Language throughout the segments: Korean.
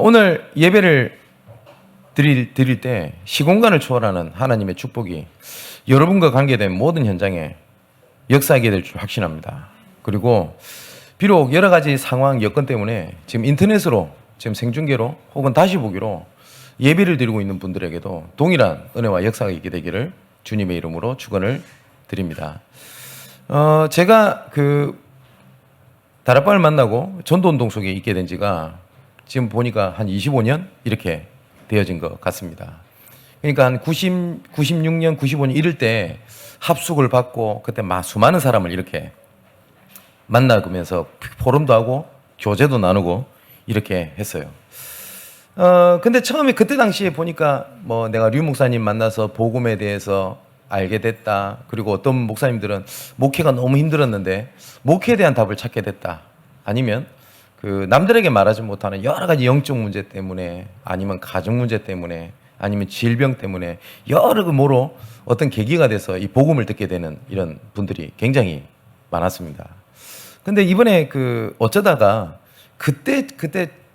오늘 예배를 드릴 때 시공간을 초월하는 하나님의 축복이 여러분과 관계된 모든 현장에 역사하게 될 줄 확신합니다. 그리고 비록 여러 가지 상황, 여건 때문에 지금 인터넷으로, 지금 생중계로 혹은 다시 보기로 예배를 드리고 있는 분들에게도 동일한 은혜와 역사가 있게 되기를 주님의 이름으로 축원을 드립니다. 제가 다락방을 만나고 전도운동 속에 있게 된 지가 지금 보니까 한 25년 이렇게 되어진 것 같습니다. 그러니까 한 96년, 95년 이럴 때 합숙을 받고 그때 수많은 사람을 이렇게 만나면서 포럼도 하고 교제도 나누고 이렇게 했어요. 근데 처음에 그때 당시에 보니까 내가 류 목사님 만나서 복음에 대해서 알게 됐다. 그리고 어떤 목사님들은 목회가 너무 힘들었는데 목회에 대한 답을 찾게 됐다. 아니면 남들에게 말하지 못하는 여러 가지 영적 문제 때문에, 아니면 가정 문제 때문에, 아니면 질병 때문에 여러 모로 어떤 계기가 돼서 이 복음을 듣게 되는 이런 분들이 굉장히 많았습니다. 근데 이번에 어쩌다가 그때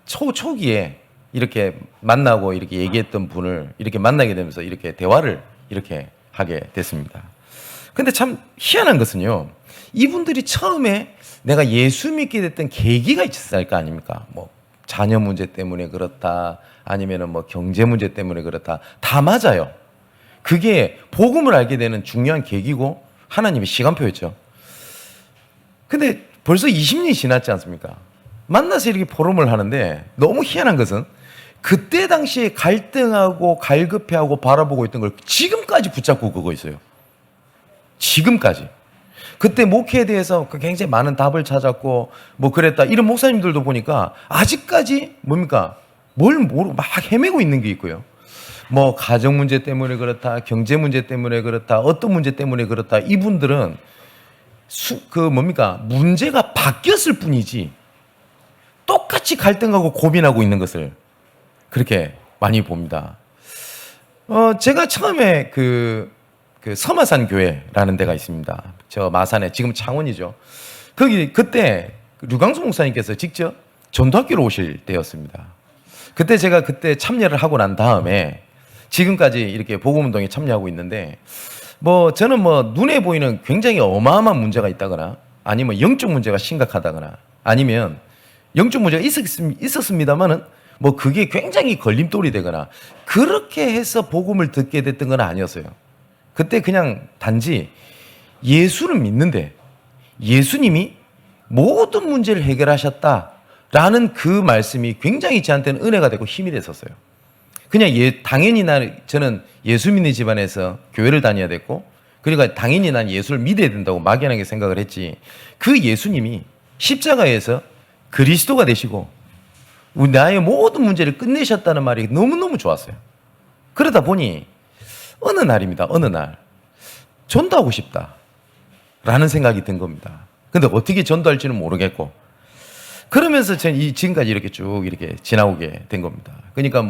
초기에 이렇게 만나고 이렇게 얘기했던 분을 이렇게 만나게 되면서 이렇게 대화를 이렇게 하게 됐습니다. 근데 참 희한한 것은요, 이분들이 처음에 내가 예수 믿게 됐던 계기가 있었을 거 아닙니까? 자녀 문제 때문에 그렇다, 아니면은 경제 문제 때문에 그렇다. 다 맞아요. 그게 복음을 알게 되는 중요한 계기고 하나님의 시간표였죠. 근데 벌써 20년이 지났지 않습니까? 만나서 이렇게 포럼을 하는데 너무 희한한 것은 그때 당시에 갈등하고 갈급해하고 바라보고 있던 걸 지금까지 붙잡고 그거 있어요. 지금까지. 그때 목회에 대해서 굉장히 많은 답을 찾았고 그랬다. 이런 목사님들도 보니까 아직까지 뭡니까? 뭘 모르고 막 헤매고 있는 게 있고요. 가정 문제 때문에 그렇다, 경제 문제 때문에 그렇다, 어떤 문제 때문에 그렇다. 이분들은 문제가 바뀌었을 뿐이지 똑같이 갈등하고 고민하고 있는 것을 그렇게 많이 봅니다. 제가 처음에 서마산 교회라는 데가 있습니다. 저 마산에, 지금 창원이죠. 그때 류광수 목사님께서 직접 전도학교로 오실 때였습니다. 그때 제가 참여를 하고 난 다음에 지금까지 이렇게 복음운동에 참여하고 있는데, 저는 눈에 보이는 굉장히 어마어마한 문제가 있다거나, 아니면 영적 문제가 심각하다거나, 아니면 영적 문제가 있었습니다만은 그게 굉장히 걸림돌이 되거나 그렇게 해서 복음을 듣게 됐던 건 아니었어요. 그때 그냥 단지 예수를 믿는데 예수님이 모든 문제를 해결하셨다라는 그 말씀이 굉장히 저한테는 은혜가 되고 힘이 됐었어요. 그냥 당연히 저는 예수 믿는 집안에서 교회를 다녀야 됐고, 그러니까 당연히 난 예수를 믿어야 된다고 막연하게 생각을 했지, 그 예수님이 십자가에서 그리스도가 되시고 나의 모든 문제를 끝내셨다는 말이 너무너무 좋았어요. 그러다 보니 어느 날입니다. 어느 날 전도하고 싶다라는 생각이 든 겁니다. 근데 어떻게 전도할지는 모르겠고, 그러면서 저는 지금까지 이렇게 쭉 이렇게 지나오게 된 겁니다. 그러니까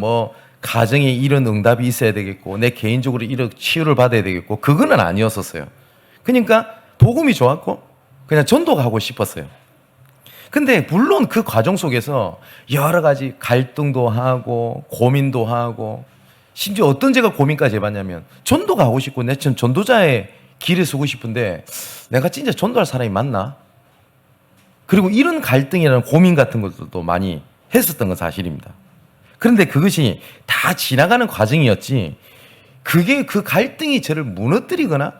가정에 이런 응답이 있어야 되겠고, 내 개인적으로 이런 치유를 받아야 되겠고, 그거는 아니었었어요. 그러니까 복음이 좋았고 그냥 전도가 하고 싶었어요. 근데 물론 그 과정 속에서 여러 가지 갈등도 하고 고민도 하고, 심지어 어떤 제가 고민까지 해봤냐면, 전도가 하고 싶고 내 전도자의 길에 서고 싶은데 내가 진짜 전도할 사람이 맞나? 그리고 이런 갈등이라는 고민 같은 것도 많이 했었던 건 사실입니다. 그런데 그것이 다 지나가는 과정이었지, 그게 그 갈등이 저를 무너뜨리거나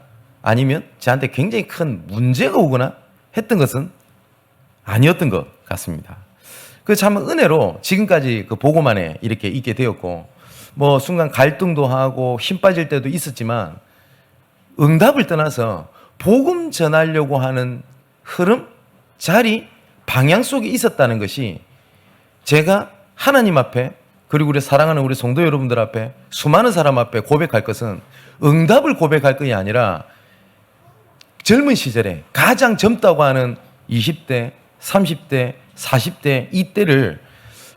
아니면 저한테 굉장히 큰 문제가 오거나 했던 것은 아니었던 것 같습니다. 참 은혜로 지금까지 복음 안에 이렇게 있게 되었고, 순간 갈등도 하고 힘 빠질 때도 있었지만 응답을 떠나서 복음 전하려고 하는 흐름, 자리, 방향 속에 있었다는 것이 제가 하나님 앞에, 그리고 우리 사랑하는 우리 성도 여러분들 앞에, 수많은 사람 앞에 고백할 것은 응답을 고백할 것이 아니라 젊은 시절에 가장 젊다고 하는 20대, 30대, 40대 이때를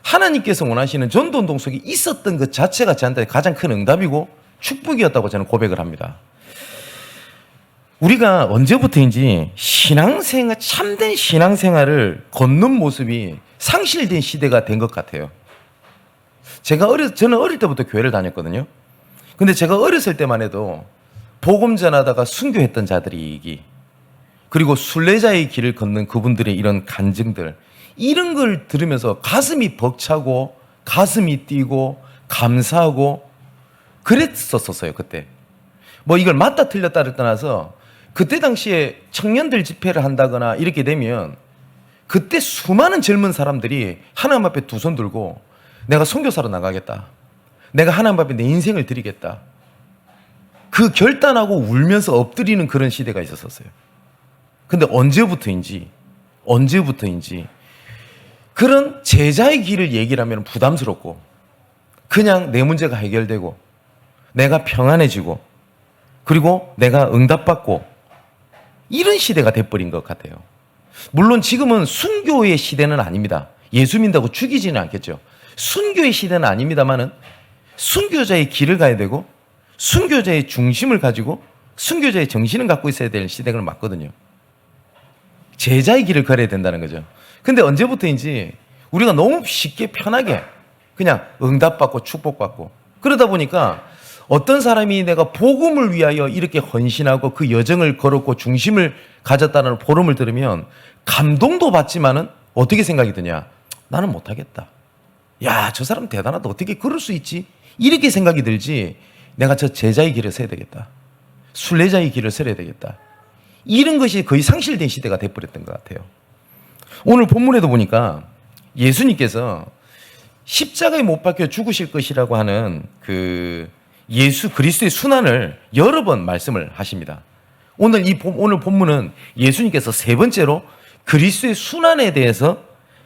하나님께서 원하시는 전도운동 속에 있었던 것 자체가 저한테 가장 큰 응답이고 축복이었다고 저는 고백을 합니다. 우리가 언제부터인지 신앙생활, 참된 신앙생활을 걷는 모습이 상실된 시대가 된 것 같아요. 저는 어릴 때부터 교회를 다녔거든요. 근데 제가 어렸을 때만 해도 복음 전하다가 순교했던 자들이, 그리고 순례자의 길을 걷는 그분들의 이런 간증들, 이런 걸 들으면서 가슴이 벅차고 가슴이 뛰고 감사하고 그랬었어요. 그때 뭐 이걸 맞다 틀렸다를 떠나서 그때 당시에 청년들 집회를 한다거나 이렇게 되면 그때 수많은 젊은 사람들이 하나님 앞에 두 손 들고 내가 선교사로 나가겠다, 내가 하나님 앞에 내 인생을 드리겠다, 그 결단하고 울면서 엎드리는 그런 시대가 있었어요. 근데 언제부터인지 그런 제자의 길을 얘기를 하면 부담스럽고 그냥 내 문제가 해결되고 내가 평안해지고 그리고 내가 응답받고 이런 시대가 돼버린 것 같아요. 물론 지금은 순교의 시대는 아닙니다. 예수 믿는다고 죽이지는 않겠죠. 순교의 시대는 아닙니다만은 순교자의 길을 가야 되고 순교자의 중심을 가지고 순교자의 정신을 갖고 있어야 될 시대가 맞거든요. 제자의 길을 걸어야 된다는 거죠. 근데 언제부터인지 우리가 너무 쉽게 편하게 그냥 응답받고 축복받고 그러다 보니까 어떤 사람이 내가 복음을 위하여 이렇게 헌신하고 그 여정을 걸었고 중심을 가졌다는 보름을 들으면 감동도 받지만은 어떻게 생각이 드냐? 나는 못하겠다. 야, 저 사람 대단하다. 어떻게 그럴 수 있지? 이렇게 생각이 들지, 내가 저 제자의 길을 서야 되겠다, 순례자의 길을 서야 되겠다, 이런 것이 거의 상실된 시대가 돼버렸던 것 같아요. 오늘 본문에도 보니까 예수님께서 십자가에 못 박혀 죽으실 것이라고 하는 그 예수 그리스도의 순환을 여러 번 말씀을 하십니다. 오늘 본문은 예수님께서 세 번째로 그리스도의 순환에 대해서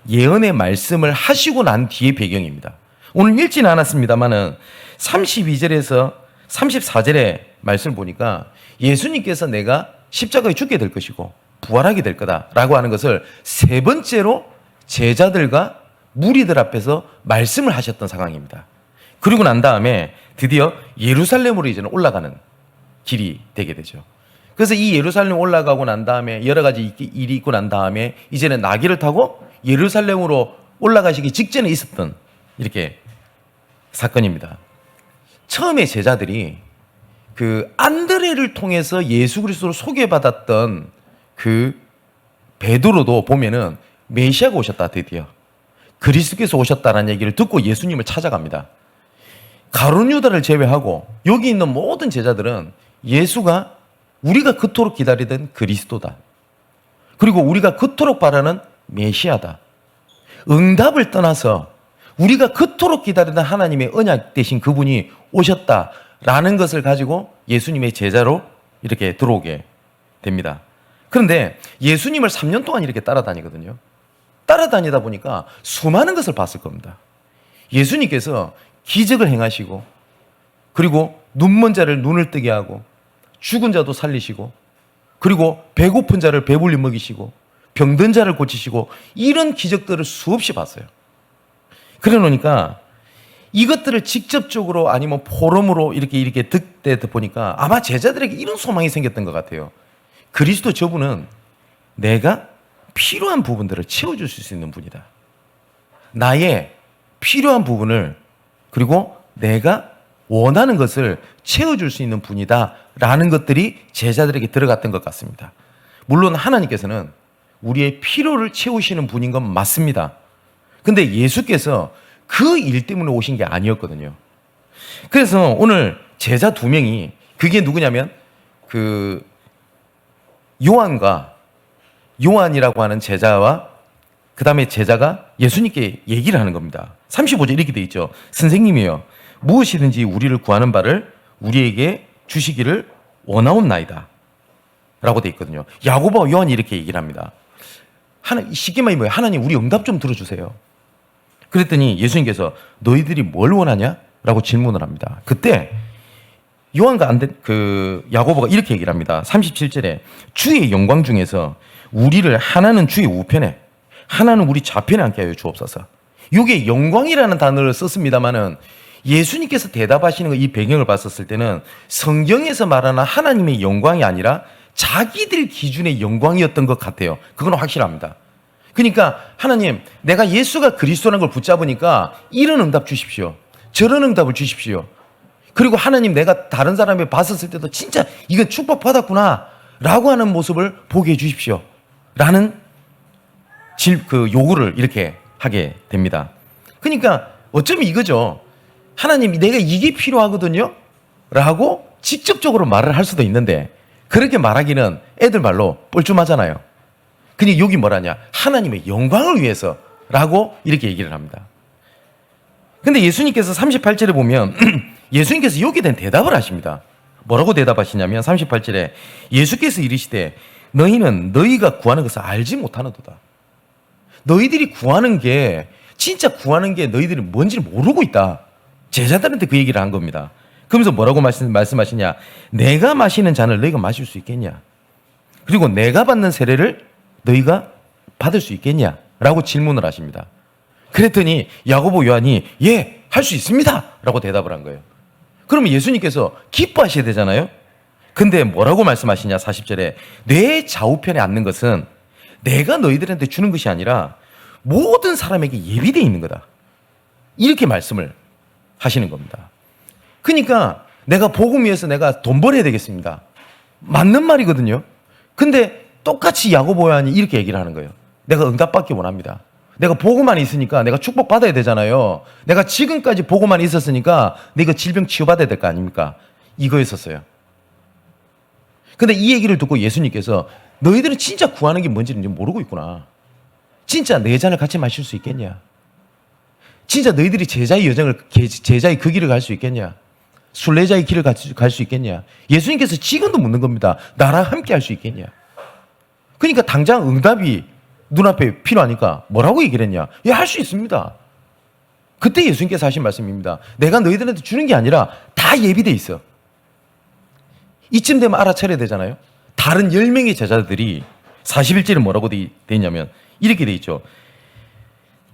예언의 말씀을 하시고 난 뒤의 배경입니다. 오늘 읽지는 않았습니다만은 32절에서 34절의 말씀을 보니까 예수님께서 내가 십자가에 죽게 될 것이고 부활하게 될 거다라고 하는 것을 세 번째로 제자들과 무리들 앞에서 말씀을 하셨던 상황입니다. 그리고 난 다음에 드디어 예루살렘으로 이제는 올라가는 길이 되게 되죠. 그래서 이 예루살렘 올라가고 난 다음에 여러 가지 일이 있고 난 다음에 이제는 나귀를 타고 예루살렘으로 올라가시기 직전에 있었던 이렇게 사건입니다. 처음에 제자들이 그 안드레를 통해서 예수 그리스도를 소개받았던 그 베드로도 보면은 메시아가 오셨다, 드디어 그리스도께서 오셨다라는 얘기를 듣고 예수님을 찾아갑니다. 가룟 유다를 제외하고 여기 있는 모든 제자들은 예수가 우리가 그토록 기다리던 그리스도다, 그리고 우리가 그토록 바라는 메시아다, 응답을 떠나서 우리가 그토록 기다리던 하나님의 언약 되신 그분이 오셨다라는 것을 가지고 예수님의 제자로 이렇게 들어오게 됩니다. 그런데 예수님을 3년 동안 이렇게 따라다니거든요. 따라다니다 보니까 수많은 것을 봤을 겁니다. 예수님께서 기적을 행하시고, 그리고 눈먼 자를 눈을 뜨게 하고, 죽은 자도 살리시고, 그리고 배고픈 자를 배불리 먹이시고, 병든 자를 고치시고, 이런 기적들을 수없이 봤어요. 그래 놓으니까 이것들을 직접적으로 아니면 포럼으로 이렇게 듣다 보니까 아마 제자들에게 이런 소망이 생겼던 것 같아요. 그리스도 저분은 내가 필요한 부분들을 채워줄 수 있는 분이다. 나의 필요한 부분을, 그리고 내가 원하는 것을 채워줄 수 있는 분이다 라는 것들이 제자들에게 들어갔던 것 같습니다. 물론 하나님께서는 우리의 필요를 채우시는 분인 건 맞습니다. 근데 예수께서 그 일 때문에 오신 게 아니었거든요. 그래서 오늘 제자 2명이, 그게 누구냐면 그 요한이라고 하는 제자와 그 다음에 제자가 예수님께 얘기를 하는 겁니다. 35절 이렇게 돼 있죠. 선생님이여, 무엇이든지 우리를 구하는 바를 우리에게 주시기를 원하옵나이다 라고 돼 있거든요. 야고보와 요한이 이렇게 얘기를 합니다. 쉽게 말하면 뭐예요? 하나님, 우리 응답 좀 들어주세요. 그랬더니 예수님께서 너희들이 뭘 원하냐? 라고 질문을 합니다. 그때 요한과 야고보가 이렇게 얘기를 합니다. 37절에 주의 영광 중에서 우리를 하나는 주의 우편에, 하나는 우리 좌편에 앉게 하여 주옵소서. 이게 영광이라는 단어를 썼습니다만은 예수님께서 대답하시는 이 배경을 봤었을 때는 성경에서 말하는 하나님의 영광이 아니라 자기들 기준의 영광이었던 것 같아요. 그건 확실합니다. 그러니까 하나님, 내가 예수가 그리스도라는 걸 붙잡으니까 이런 응답 주십시오. 저런 응답을 주십시오. 그리고 하나님, 내가 다른 사람이 봤었을 때도 진짜 이건 축복받았구나 라고 하는 모습을 보게 해 주십시오 라는 요구를 이렇게 하게 됩니다. 그러니까 어쩌면 이거죠. 하나님, 내가 이게 필요하거든요 라고 직접적으로 말을 할 수도 있는데, 그렇게 말하기는 애들 말로 뻘쭘하잖아요. 근데 여기 뭐라냐, 하나님의 영광을 위해서 라고 이렇게 얘기를 합니다. 근데 예수님께서 38절에 보면 예수님께서 여기에 대한 대답을 하십니다. 뭐라고 대답하시냐면 38절에 예수께서 이르시되 너희는 너희가 구하는 것을 알지 못하는도다. 너희들이 구하는 게, 진짜 구하는 게 너희들이 뭔지를 모르고 있다. 제자들한테 그 얘기를 한 겁니다. 그러면서 뭐라고 말씀하시냐, 내가 마시는 잔을 너희가 마실 수 있겠냐, 그리고 내가 받는 세례를 너희가 받을 수 있겠냐 라고 질문을 하십니다. 그랬더니 야고보, 요한이 예, 할 수 있습니다 라고 대답을 한 거예요. 그러면 예수님께서 기뻐하셔야 되잖아요. 근데 뭐라고 말씀하시냐, 40절에 내 좌우편에 앉는 것은 내가 너희들한테 주는 것이 아니라 모든 사람에게 예비되어 있는 거다, 이렇게 말씀을 하시는 겁니다. 그러니까 내가 복음 위해서 내가 돈 벌어야 되겠습니다, 맞는 말이거든요. 근데 똑같이 야고보, 요한이 이렇게 얘기를 하는 거예요. 내가 응답받기 원합니다. 내가 복음만 있으니까 내가 축복받아야 되잖아요. 내가 지금까지 복음만 있었으니까 내가 질병 치유받아야 될 거 아닙니까? 이거였었어요. 근데 이 얘기를 듣고 예수님께서 너희들은 진짜 구하는 게 뭔지는 모르고 있구나. 진짜 내 잔을 같이 마실 수 있겠냐? 진짜 너희들이 제자의 여정을, 제자의 그 길을 갈 수 있겠냐? 순례자의 길을 갈 수 있겠냐? 예수님께서 지금도 묻는 겁니다. 나랑 함께 할 수 있겠냐? 그러니까 당장 응답이 눈앞에 필요하니까 뭐라고 얘기를 했냐? 예, 할 수 있습니다. 그때 예수님께서 하신 말씀입니다. 내가 너희들한테 주는 게 아니라 다 예비돼 있어. 이쯤 되면 알아차려야 되잖아요. 다른 10명의 제자들이 41절에 뭐라고 돼 있냐면 이렇게 돼 있죠.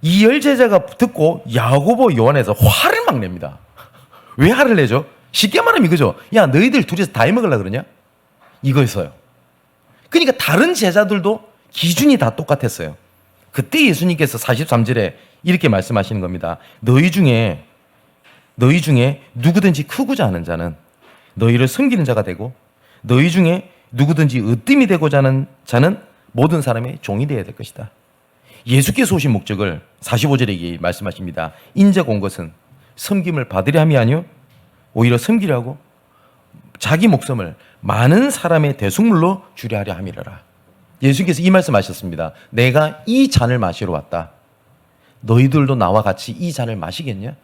이 10제자가 듣고 야고보, 요한에서 화를 막 냅니다. 왜 화를 내죠? 쉽게 말하면 이거죠. 야, 너희들 둘이서 다 해먹으려고 그러냐? 이거였어요. 그러니까 다른 제자들도 기준이 다 똑같았어요. 그때 예수님께서 43절에 이렇게 말씀하시는 겁니다. 너희 중에 누구든지 크고자 하는 자는 너희를 섬기는 자가 되고, 너희 중에 누구든지 으뜸이 되고자 하는 자는 모든 사람의 종이 되어야 될 것이다. 예수께서 오신 목적을 45절에 말씀하십니다. 인자가 온 것은 섬김을 받으려 함이 아니요 오히려 섬기려고 자기 목숨을 많은 사람의 대속물로 주려 하려 함이라라. 예수께서 이 말씀하셨습니다. 내가 이 잔을 마시러 왔다. 너희들도 나와 같이 이 잔을 마시겠냐?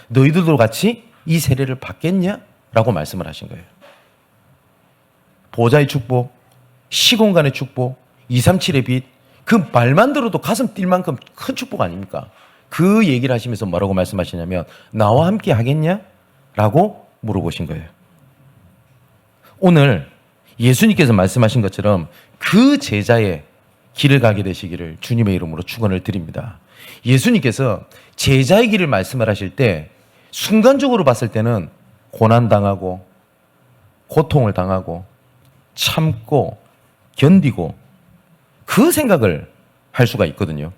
너희들도 같이 이 세례를 받겠냐? 라고 말씀을 하신 거예요. 보좌의 축복, 시공간의 축복, 237의 빛, 그 말만 들어도 가슴 뛸 만큼 큰 축복 아닙니까? 그 얘기를 하시면서 뭐라고 말씀하시냐면 나와 함께 하겠냐? 라고 물어보신 거예요. 오늘 예수님께서 말씀하신 것처럼 그 제자의 길을 가게 되시기를 주님의 이름으로 축원을 드립니다. 예수님께서 제자의 길을 말씀을 하실 때 순간적으로 봤을 때는 고난당하고 고통을 당하고 참고 견디고 그 생각을 할 수가 있거든요.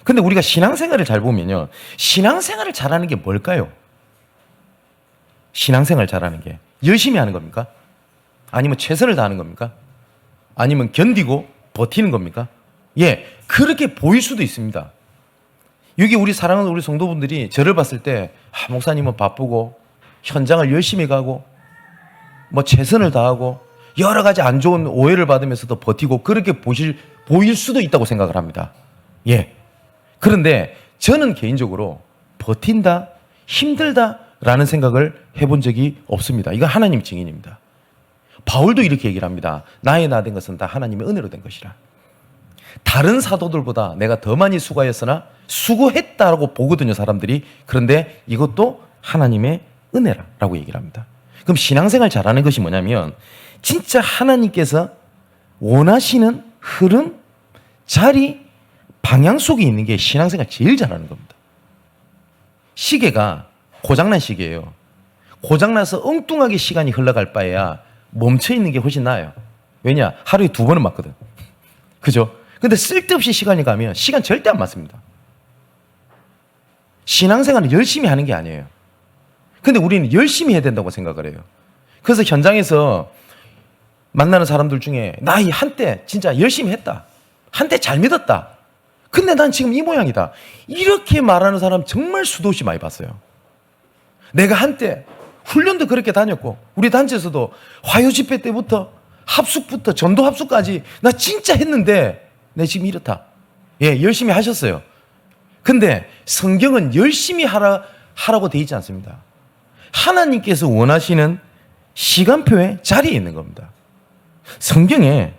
근데 우리가 신앙생활을 잘 보면요, 신앙생활을 잘하는 게 뭘까요? 신앙생활 잘하는 게 열심히 하는 겁니까? 아니면 최선을 다하는 겁니까? 아니면 견디고 버티는 겁니까? 예, 그렇게 보일 수도 있습니다. 여기 우리 사랑하는 우리 성도분들이 저를 봤을 때 목사님은 바쁘고 현장을 열심히 가고 뭐 최선을 다하고 여러 가지 안 좋은 오해를 받으면서도 버티고 그렇게 보일 수도 있다고 생각을 합니다. 예. 그런데 저는 개인적으로 버틴다, 힘들다라는 생각을 해본 적이 없습니다. 이건 하나님 증인입니다. 바울도 이렇게 얘기를 합니다. 나의 나 된 것은 다 하나님의 은혜로 된 것이라. 다른 사도들보다 내가 더 많이 수고하였으나 수고했다라고 보거든요, 사람들이. 그런데 이것도 하나님의 은혜라고 얘기를 합니다. 그럼 신앙생활 잘하는 것이 뭐냐면 진짜 하나님께서 원하시는 흐름, 자리, 방향 속에 있는 게 신앙생활 제일 잘하는 겁니다. 시계가 고장난 시계예요. 고장나서 엉뚱하게 시간이 흘러갈 바에야 멈춰 있는 게 훨씬 나아요. 왜냐? 하루에 2번은 맞거든. 그죠? 근데 쓸데없이 시간이 가면 시간 절대 안 맞습니다. 신앙생활은 열심히 하는 게 아니에요. 근데 우리는 열심히 해야 된다고 생각을 해요. 그래서 현장에서 만나는 사람들 중에 나 이 한때 진짜 열심히 했다. 한때 잘 믿었다. 근데 난 지금 이 모양이다. 이렇게 말하는 사람 정말 수도 없이 많이 봤어요. 내가 한때 훈련도 그렇게 다녔고 우리 단체에서도 화요 집회 때부터 합숙부터 전도 합숙까지 나 진짜 했는데 내 지금 이렇다. 예, 열심히 하셨어요. 근데 성경은 열심히 하라고 돼 있지 않습니다. 하나님께서 원하시는 시간표에 자리에 있는 겁니다. 성경에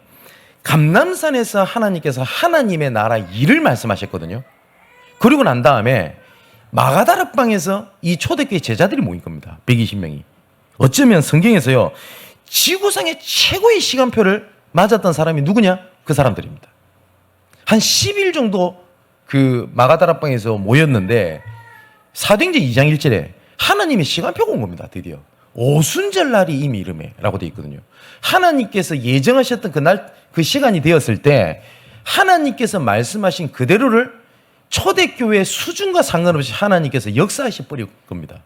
감람산에서 하나님께서 하나님의 나라 일을 말씀하셨거든요. 그리고 난 다음에 마가다락방에서 이 초대교회 제자들이 모인 겁니다. 120명이. 어쩌면 성경에서요, 지구상의 최고의 시간표를 맞았던 사람이 누구냐? 그 사람들입니다. 한 10일 정도 그 마가다락방에서 모였는데 사도행전 2장 1절에 하나님의 시간표가 온 겁니다. 드디어. 오순절 날이 이미 이름에 라고 되어 있거든요. 하나님께서 예정하셨던 그날 그 시간이 되었을 때 하나님께서 말씀하신 그대로를 초대교회의 수준과 상관없이 하나님께서 역사하시 버릴 겁니다.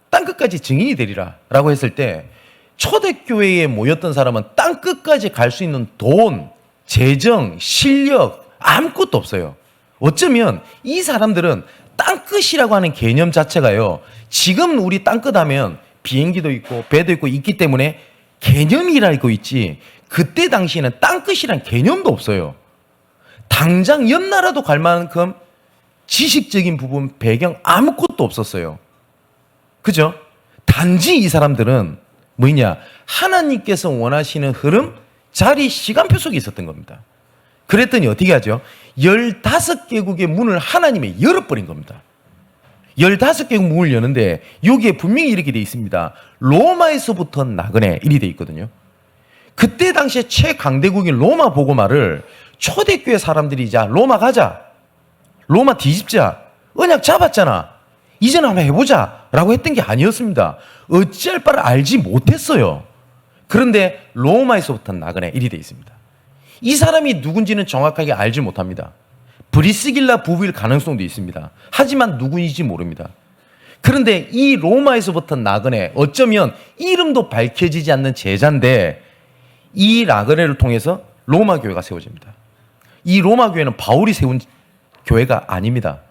땅끝까지 증인이 되리라 라고 했을 때 초대교회에 모였던 사람은 땅끝까지 갈 수 있는 돈, 재정, 실력 아무것도 없어요. 어쩌면 이 사람들은 땅끝이라고 하는 개념 자체가요, 지금 우리 땅끝 하면 비행기도 있고 배도 있고 있기 때문에 개념이라고 있지 그때 당시에는 땅끝이란 개념도 없어요. 당장 옆 나라도 갈 만큼 지식적인 부분, 배경 아무것도 없었어요. 그죠? 단지 이 사람들은 뭐냐? 하나님께서 원하시는 흐름, 자리, 시간표 속에 있었던 겁니다. 그랬더니 어떻게 하죠? 15개국의 문을 하나님이 열어버린 겁니다. 15개국 문을 여는데 여기에 분명히 이렇게 돼 있습니다. 로마에서부터 나그네 이리 돼 있거든요. 그때 당시에 최강대국인 로마 보고마를 초대교회 사람들이 자 로마 가자, 로마 뒤집자, 언약 잡았잖아, 이제는 한번 해보자 라고 했던 게 아니었습니다. 어찌할 바를 알지 못했어요. 그런데 로마에서부터 나그네 이리 돼 있습니다. 이 사람이 누군지는 정확하게 알지 못합니다. 브리스길라 부부일 가능성도 있습니다. 하지만 누구인지 모릅니다. 그런데 이 로마에서부터 나그네, 어쩌면 이름도 밝혀지지 않는 제자인데 이 나그네를 통해서 로마 교회가 세워집니다. 이 로마 교회는 바울이 세운 교회가 아닙니다.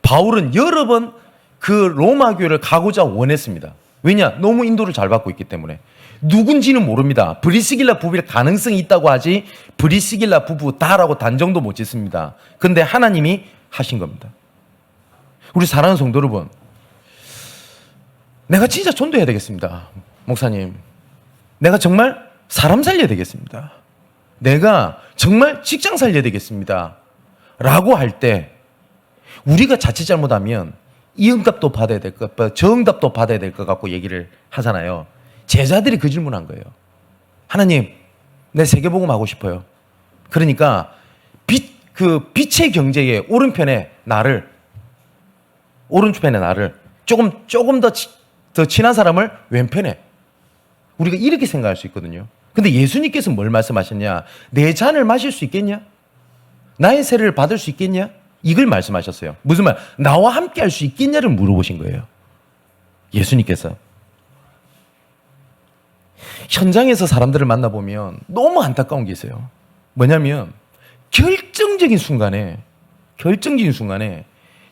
바울은 여러 번 그 로마 교회를 가고자 원했습니다. 왜냐? 너무 인도를 잘 받고 있기 때문에. 누군지는 모릅니다. 브리스길라 부부일 가능성이 있다고 하지 브리스길라 부부다라고 단정도 못 짓습니다. 근데 하나님이 하신 겁니다. 우리 사랑하는 성도 여러분, 내가 진짜 전도해야 되겠습니다. 목사님, 내가 정말 사람 살려야 되겠습니다. 내가 정말 직장 살려야 되겠습니다. 라고 할 때 우리가 자칫 잘못하면 이 응답도 받아야 될 것, 저 응답도 받아야 될 것 같고 얘기를 하잖아요. 제자들이 그 질문한 거예요. 하나님, 내 세계복음 하고 싶어요. 그러니까 빛의 경제의 오른편에 나를 조금 더 친한 사람을 왼편에, 우리가 이렇게 생각할 수 있거든요. 근데 예수님께서 뭘 말씀하셨냐? 내 잔을 마실 수 있겠냐? 나의 세례를 받을 수 있겠냐? 이걸 말씀하셨어요. 무슨 말? 나와 함께 할 수 있겠냐를 물어보신 거예요. 예수님께서. 현장에서 사람들을 만나보면 너무 안타까운 게 있어요. 뭐냐면 결정적인 순간에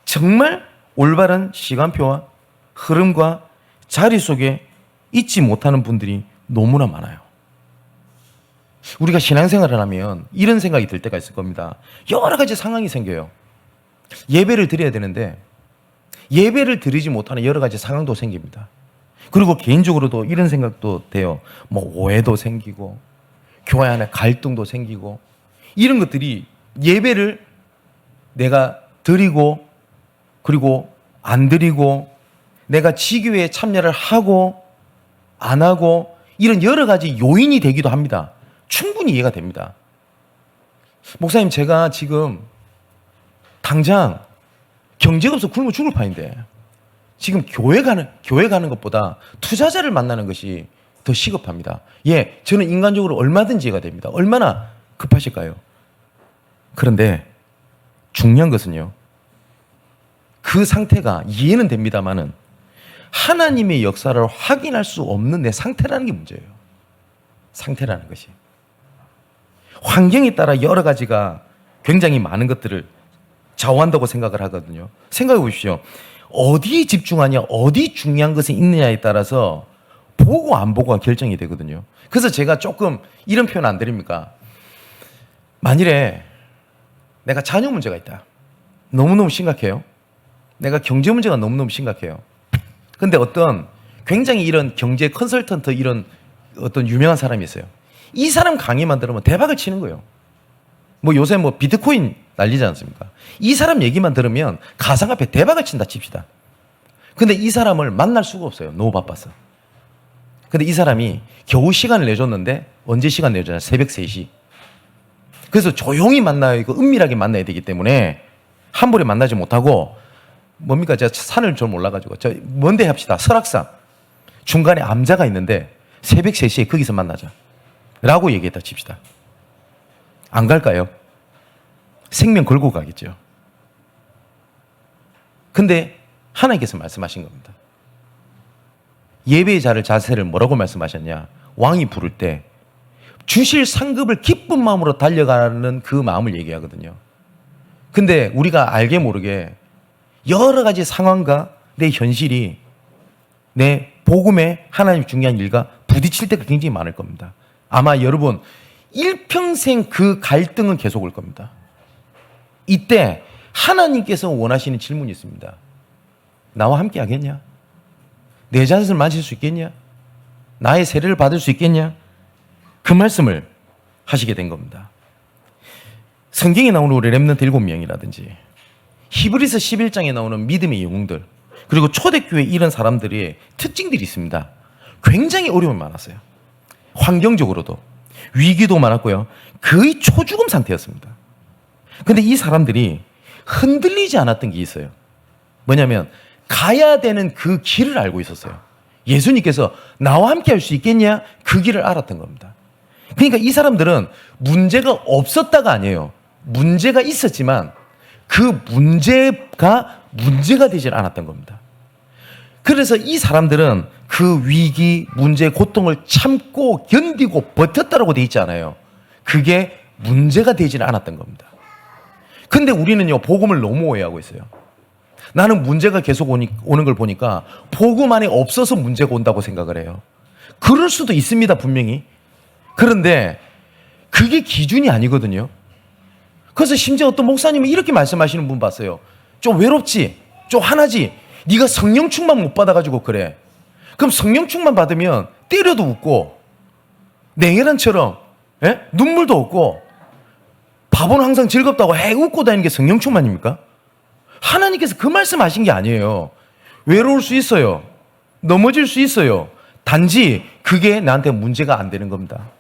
정말 올바른 시간표와 흐름과 자리 속에 있지 못하는 분들이 너무나 많아요. 우리가 신앙생활을 하면 이런 생각이 들 때가 있을 겁니다. 여러 가지 상황이 생겨요. 예배를 드려야 되는데 예배를 드리지 못하는 여러 가지 상황도 생깁니다. 그리고 개인적으로도 이런 생각도 돼요. 뭐 오해도 생기고 교회 안에 갈등도 생기고 이런 것들이 예배를 내가 드리고 그리고 안 드리고 내가 지교회에 참여를 하고 안 하고 이런 여러 가지 요인이 되기도 합니다. 충분히 이해가 됩니다. 목사님, 제가 지금 당장 경제가 없어 굶어 죽을 판인데 지금 교회 가는 것보다 투자자를 만나는 것이 더 시급합니다. 예, 저는 인간적으로 얼마든지 이해가 됩니다. 얼마나 급하실까요? 그런데 중요한 것은요, 그 상태가 이해는 됩니다만은 하나님의 역사를 확인할 수 없는 내 상태라는 게 문제예요. 상태라는 것이. 환경에 따라 여러 가지가 굉장히 많은 것들을 좌우한다고 생각을 하거든요. 생각해 보십시오. 어디에 집중하냐, 어디 중요한 것이 있느냐에 따라서 보고 안 보고가 결정이 되거든요. 그래서 제가 조금 이런 표현 안 드립니까? 만일에 내가 자녀 문제가 있다. 너무너무 심각해요. 내가 경제 문제가 너무너무 심각해요. 근데 어떤 굉장히 이런 경제 컨설턴트 이런 어떤 유명한 사람이 있어요. 이 사람 강의만 들으면 대박을 치는 거예요. 뭐 요새 뭐 비트코인 난리지 않습니까? 이 사람 얘기만 들으면 가상화폐 대박을 친다 칩시다. 근데 이 사람을 만날 수가 없어요. 너무 바빠서. 근데 이 사람이 겨우 시간을 내줬는데 언제 시간 내줬잖아요. 새벽 3시. 그래서 조용히 만나야 이거 은밀하게 만나야 되기 때문에 한 번에 만나지 못하고 뭡니까? 제가 산을 좀 올라가지고 저 먼데 합시다. 설악산. 중간에 암자가 있는데 새벽 3시에 거기서 만나자. 라고 얘기했다 칩시다. 안 갈까요? 생명 걸고 가겠죠. 근데 하나님께서 말씀하신 겁니다. 예배의 자세를 뭐라고 말씀하셨냐? 왕이 부를 때 주실 상급을 기쁜 마음으로 달려가는 그 마음을 얘기하거든요. 근데 우리가 알게 모르게 여러 가지 상황과 내 현실이 내 복음에 하나님 중요한 일과 부딪힐 때가 굉장히 많을 겁니다. 아마 여러분 일평생 그 갈등은 계속 올 겁니다. 이때 하나님께서 원하시는 질문이 있습니다. 나와 함께 하겠냐? 내 잣을 마실 수 있겠냐? 나의 세례를 받을 수 있겠냐? 그 말씀을 하시게 된 겁니다. 성경에 나오는 우리 렘넌트 7명이라든지 히브리서 11장에 나오는 믿음의 영웅들, 그리고 초대교회 이런 사람들의 특징들이 있습니다. 굉장히 어려움이 많았어요. 환경적으로도 위기도 많았고요. 거의 초죽음 상태였습니다. 근데 이 사람들이 흔들리지 않았던 게 있어요. 뭐냐면 가야 되는 그 길을 알고 있었어요. 예수님께서 나와 함께 할 수 있겠냐? 그 길을 알았던 겁니다. 그러니까 이 사람들은 문제가 없었다가 아니에요. 문제가 있었지만 그 문제가 되질 않았던 겁니다. 그래서 이 사람들은 그 위기, 문제, 고통을 참고 견디고 버텼다라고 돼 있지 않아요. 그게 문제가 되질 않았던 겁니다. 근데 우리는요, 복음을 너무 오해하고 있어요. 나는 문제가 계속 오는 걸 보니까 복음 안에 없어서 문제가 온다고 생각을 해요. 그럴 수도 있습니다, 분명히. 그런데 그게 기준이 아니거든요. 그래서 심지어 어떤 목사님은 이렇게 말씀하시는 분 봤어요. 좀 외롭지? 좀 화나지? 네가 성령 충만 못 받아가지고 그래. 그럼 성령 충만 받으면 때려도 웃고 냉혈한처럼 눈물도 없고 바보는 항상 즐겁다고 웃고 다니는 게 성령 충만입니까? 하나님께서 그 말씀하신 게 아니에요. 외로울 수 있어요. 넘어질 수 있어요. 단지 그게 나한테 문제가 안 되는 겁니다.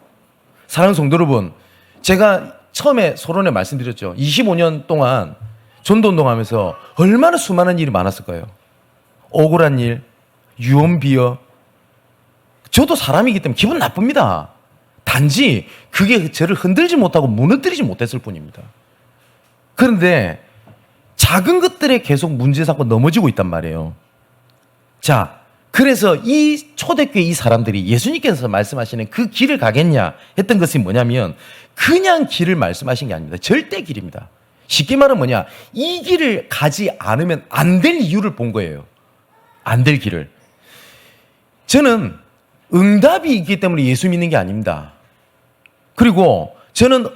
사랑하는 성도 여러분, 제가 처음에 서론에 말씀드렸죠. 25년 동안 전도운동하면서 얼마나 수많은 일이 많았을까요? 억울한 일, 유언비어. 저도 사람이기 때문에 기분 나쁩니다. 단지 그게 저를 흔들지 못하고 무너뜨리지 못했을 뿐입니다. 그런데 작은 것들에 계속 문제 삼고 넘어지고 있단 말이에요. 자, 그래서 이 초대교회 이 사람들이 예수님께서 말씀하시는 그 길을 가겠냐 했던 것이 뭐냐면 그냥 길을 말씀하신 게 아닙니다. 절대 길입니다. 쉽게 말하면 뭐냐, 이 길을 가지 않으면 안 될 이유를 본 거예요. 안 될 길을. 저는 응답이 있기 때문에 예수 믿는 게 아닙니다. 그리고 저는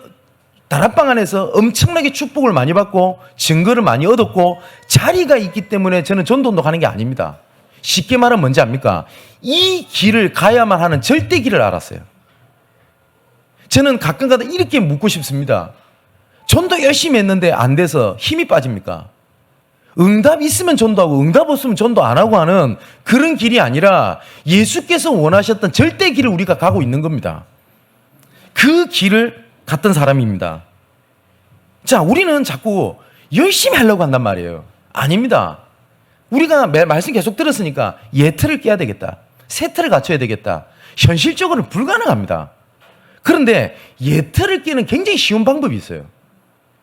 다락방 안에서 엄청나게 축복을 많이 받고 증거를 많이 얻었고 자리가 있기 때문에 저는 전도운동 하는 게 아닙니다. 쉽게 말하면 뭔지 압니까? 이 길을 가야만 하는 절대 길을 알았어요. 저는 가끔가다 이렇게 묻고 싶습니다. 전도 열심히 했는데 안 돼서 힘이 빠집니까? 응답 있으면 전도하고 응답 없으면 전도 안 하고 하는 그런 길이 아니라 예수께서 원하셨던 절대 길을 우리가 가고 있는 겁니다. 그 길을 갔던 사람입니다. 자, 우리는 자꾸 열심히 하려고 한단 말이에요. 아닙니다. 우리가 말씀 계속 들었으니까 예틀을 깨야 되겠다. 세틀을 갖춰야 되겠다. 현실적으로는 불가능합니다. 그런데 예틀을 깨는 굉장히 쉬운 방법이 있어요.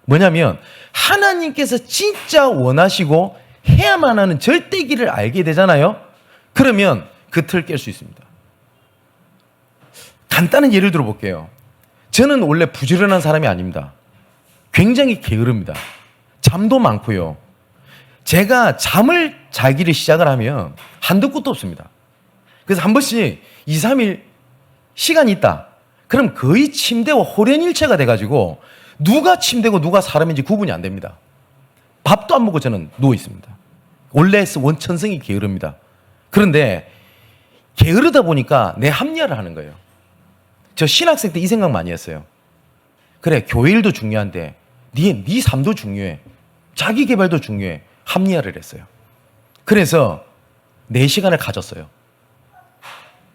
뭐냐면 하나님께서 진짜 원하시고 해야만 하는 절대기를 알게 되잖아요. 그러면 그 틀을 깰 수 있습니다. 간단한 예를 들어볼게요. 저는 원래 부지런한 사람이 아닙니다. 굉장히 게으릅니다. 잠도 많고요. 제가 잠을 자기를 시작을 하면 한도 끝도 없습니다. 그래서 한 번씩 2, 3일 시간이 있다. 그럼 거의 침대와 호련일체가 돼가지고 누가 침대고 누가 사람인지 구분이 안 됩니다. 밥도 안 먹고 저는 누워 있습니다. 원래 원천성이 게으릅니다. 그런데 게으르다 보니까 내 합리화를 하는 거예요. 저 신학생 때 이 생각 많이 했어요. 그래, 교회 일도 중요한데 네 삶도 중요해. 자기 개발도 중요해. 합리화를 했어요. 그래서 4시간을 가졌어요.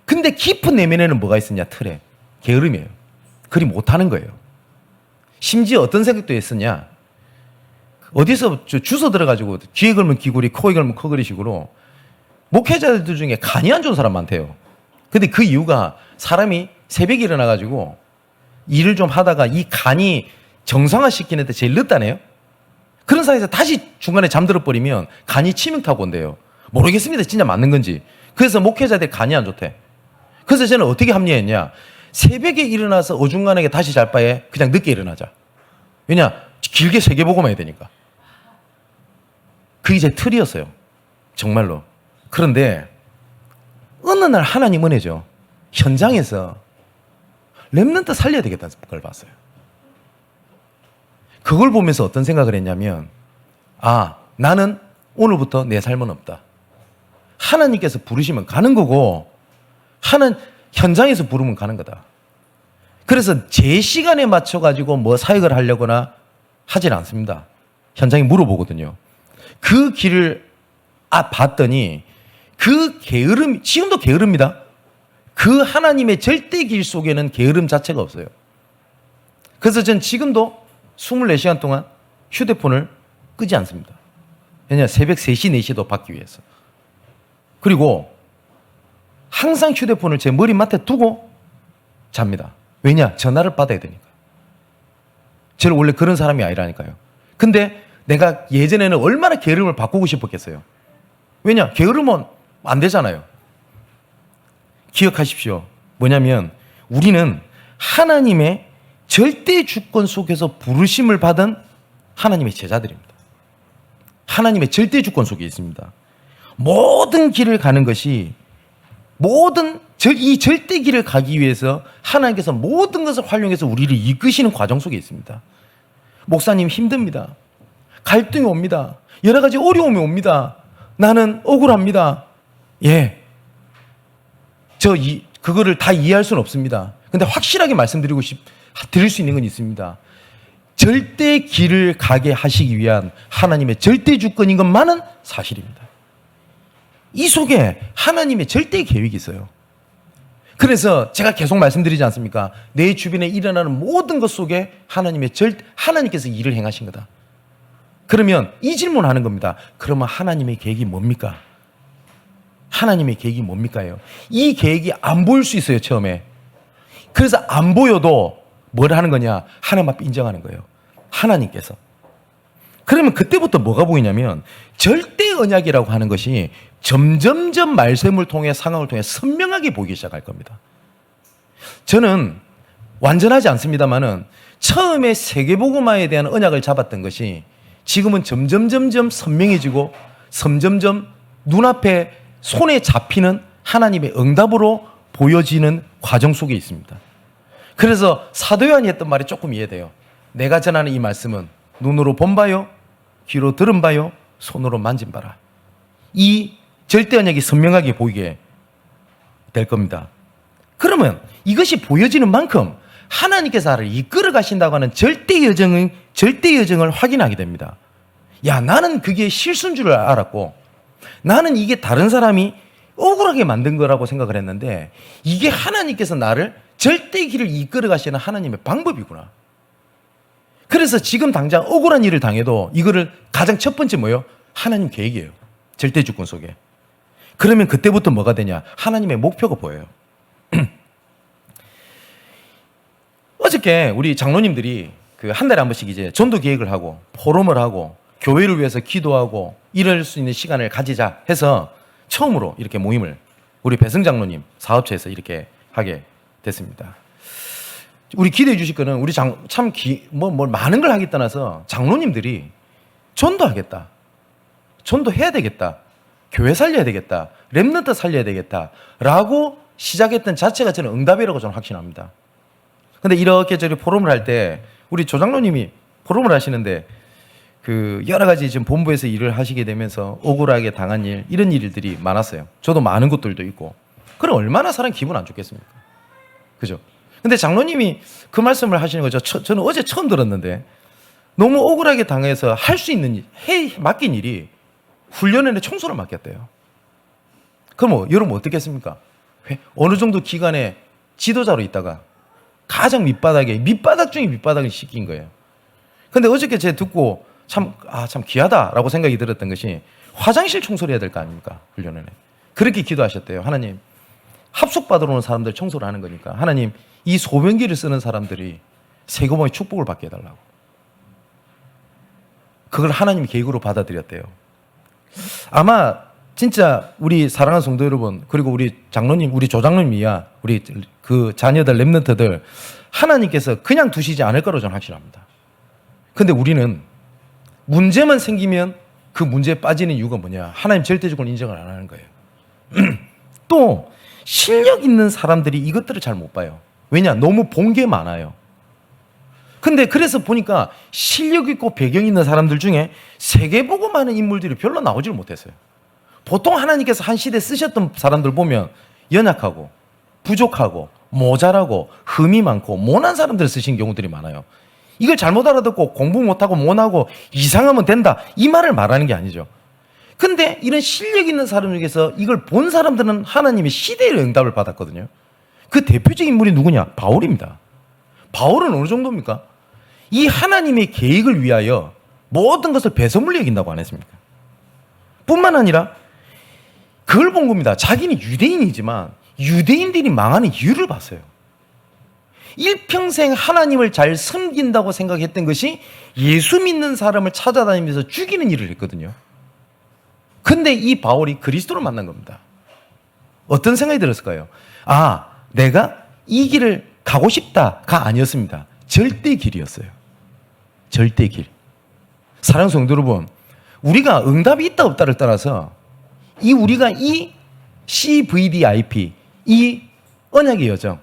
근데 깊은 내면에는 뭐가 있었냐? 틀에 게으름이에요. 그리 못하는 거예요. 심지어 어떤 생각도 했었냐? 어디서 주워 들어가지고 귀에 걸면 귀걸이, 코에 걸면 코걸이 식으로 목회자들 중에 간이 안 좋은 사람 많대요. 근데 그 이유가 사람이 새벽에 일어나가지고 일을 좀 하다가 이 간이 정상화시키는데 제일 늦다네요. 그런 상황에서 다시 중간에 잠들어 버리면 간이 치명타고 온대요. 모르겠습니다. 진짜 맞는 건지. 그래서 목회자들 간이 안 좋대. 그래서 저는 어떻게 합리화했냐? 새벽에 일어나서 어중간하게 다시 잘 바에 그냥 늦게 일어나자. 왜냐? 길게 세계보고만 해야 되니까. 그게 제 틀이었어요. 정말로. 그런데 어느 날 하나님 은혜죠. 현장에서 렘넌트 살려야 되겠다는 걸 봤어요. 그걸 보면서 어떤 생각을 했냐면, 아, 나는 오늘부터 내 삶은 없다. 하나님께서 부르시면 가는 거고, 현장에서 부르면 가는 거다. 그래서 제 시간에 맞춰가지고 뭐 사역을 하려거나 하진 않습니다. 현장에 물어보거든요. 그 길을 봤더니 그 게으름, 지금도 게으릅니다. 그 하나님의 절대 길 속에는 게으름 자체가 없어요. 그래서 전 지금도 24시간 동안 휴대폰을 끄지 않습니다. 왜냐? 새벽 3시, 4시도 받기 위해서. 그리고 항상 휴대폰을 제 머리맡에 두고 잡니다. 왜냐? 전화를 받아야 되니까. 저는 원래 그런 사람이 아니라니까요. 근데 내가 예전에는 얼마나 게으름을 바꾸고 싶었겠어요. 왜냐? 게으르면 안 되잖아요. 기억하십시오. 뭐냐면 우리는 하나님의 절대 주권 속에서 부르심을 받은 하나님의 제자들입니다. 하나님의 절대 주권 속에 있습니다. 모든 길을 가는 것이 이 절대 길을 가기 위해서 하나님께서 모든 것을 활용해서 우리를 이끄시는 과정 속에 있습니다. 목사님 힘듭니다. 갈등이 옵니다. 여러 가지 어려움이 옵니다. 나는 억울합니다. 예. 그거를 다 이해할 수는 없습니다. 근데 확실하게 드릴 수 있는 건 있습니다. 절대 길을 가게 하시기 위한 하나님의 절대 주권인 것만은 사실입니다. 이 속에 하나님의 절대 계획이 있어요. 그래서 제가 계속 말씀드리지 않습니까? 내 주변에 일어나는 모든 것 속에 하나님께서 일을 행하신 거다. 그러면 이 질문하는 겁니다. 그러면 하나님의 계획이 뭡니까? 하나님의 계획이 뭡니까요? 이 계획이 안 보일 수 있어요, 처음에. 그래서 안 보여도 뭘 하는 거냐? 하나님 앞에 인정하는 거예요. 하나님께서. 그러면 그때부터 뭐가 보이냐면 절대 언약이라고 하는 것이 점점점 말씀을 통해 상황을 통해 선명하게 보이기 시작할 겁니다. 저는 완전하지 않습니다만은 처음에 세계복음화에 대한 언약을 잡았던 것이 지금은 점점점점 선명해지고 점점점 눈앞에 손에 잡히는 하나님의 응답으로 보여지는 과정 속에 있습니다. 그래서 사도 요한이 했던 말이 조금 이해돼요. 내가 전하는 이 말씀은 눈으로 본 바요, 귀로 들은 바요, 손으로 만진 바라. 이 절대 언약이 선명하게 보이게 될 겁니다. 그러면 이것이 보여지는 만큼 하나님께서 나를 이끌어 가신다고 하는 절대 여정을 확인하게 됩니다. 야, 나는 그게 실수인 줄 알았고 나는 이게 다른 사람이 억울하게 만든 거라고 생각을 했는데 이게 하나님께서 나를 절대 길을 이끌어 가시는 하나님의 방법이구나. 그래서 지금 당장 억울한 일을 당해도 이거를 가장 첫 번째 뭐예요? 하나님 계획이에요. 절대 주권 속에. 그러면 그때부터 뭐가 되냐? 하나님의 목표가 보여요. 어저께 우리 장로님들이 그 한 달에 한 번씩 이제 전도 기획을 하고 포럼을 하고 교회를 위해서 기도하고 이럴 수 있는 시간을 가지자 해서 처음으로 이렇게 모임을 우리 배승 장로님 사업체에서 이렇게 하게 됐습니다. 우리 기대해 주실 거는 우리 많은 걸 하기 떠나서 장로님들이 전도하겠다. 전도해야 되겠다. 교회 살려야 되겠다. 렘넌트 살려야 되겠다. 라고 시작했던 자체가 저는 응답이라고 저는 확신합니다. 근데 이렇게 저희 포럼을 할 때 우리 조장로님이 포럼을 하시는데 그 여러 가지 지금 본부에서 일을 하시게 되면서 억울하게 당한 일, 이런 일들이 많았어요. 저도 많은 것들도 있고. 그럼 얼마나 사람 기분 안 좋겠습니까? 그죠? 근데 장로님이 그 말씀을 하시는 거죠. 저는 어제 처음 들었는데 너무 억울하게 당해서 할 수 있는 일, 맡긴 일이 훈련원에 청소를 맡겼대요. 그럼 여러분 어떻겠습니까? 어느 정도 기간에 지도자로 있다가 가장 밑바닥 중에 밑바닥을 시킨 거예요. 근데 어저께 제가 듣고 참 귀하다라고 생각이 들었던 것이 화장실 청소를 해야 될 거 아닙니까? 훈련원에. 그렇게 기도하셨대요. 하나님, 합숙받으러 오는 사람들 청소를 하는 거니까 하나님, 이 소변기를 쓰는 사람들이 세금의 축복을 받게 해달라고. 그걸 하나님이 계획으로 받아들였대요. 아마 진짜 우리 사랑하는 성도 여러분, 그리고 우리 장로님, 우리 조장로님이야, 우리 그 자녀들, 렘넌트들 하나님께서 그냥 두시지 않을 거라고 저는 확신합니다. 근데 우리는 문제만 생기면 그 문제에 빠지는 이유가 뭐냐? 하나님 절대적으로 인정을 안 하는 거예요. 또 실력 있는 사람들이 이것들을 잘 못 봐요. 왜냐? 너무 본 게 많아요. 근데 그래서 보니까 실력 있고 배경 있는 사람들 중에 세계 보고 많은 인물들이 별로 나오지를 못했어요. 보통 하나님께서 한 시대 쓰셨던 사람들 보면 연약하고 부족하고 모자라고 흠이 많고 모난 사람들을 쓰신 경우들이 많아요. 이걸 잘못 알아듣고 공부 못하고 못하고 이상하면 된다, 이 말을 말하는 게 아니죠. 근데 이런 실력 있는 사람 중에서 이걸 본 사람들은 하나님의 시대의 응답을 받았거든요. 그 대표적인 인물이 누구냐? 바울입니다. 바울은 어느 정도입니까? 이 하나님의 계획을 위하여 모든 것을 배설물로 여긴다고 안 했습니까? 뿐만 아니라 그걸 본 겁니다. 자기는 유대인이지만 유대인들이 망하는 이유를 봤어요. 일평생 하나님을 잘 섬긴다고 생각했던 것이 예수 믿는 사람을 찾아다니면서 죽이는 일을 했거든요. 근데 이 바울이 그리스도를 만난 겁니다. 어떤 생각이 들었을까요? 내가 이 길을 가고 싶다가 아니었습니다. 절대 길이었어요. 절대 길. 사랑하는 성도 여러분, 우리가 응답이 있다 없다를 따라서 우리가 이 CVDIP, 이 언약의 여정,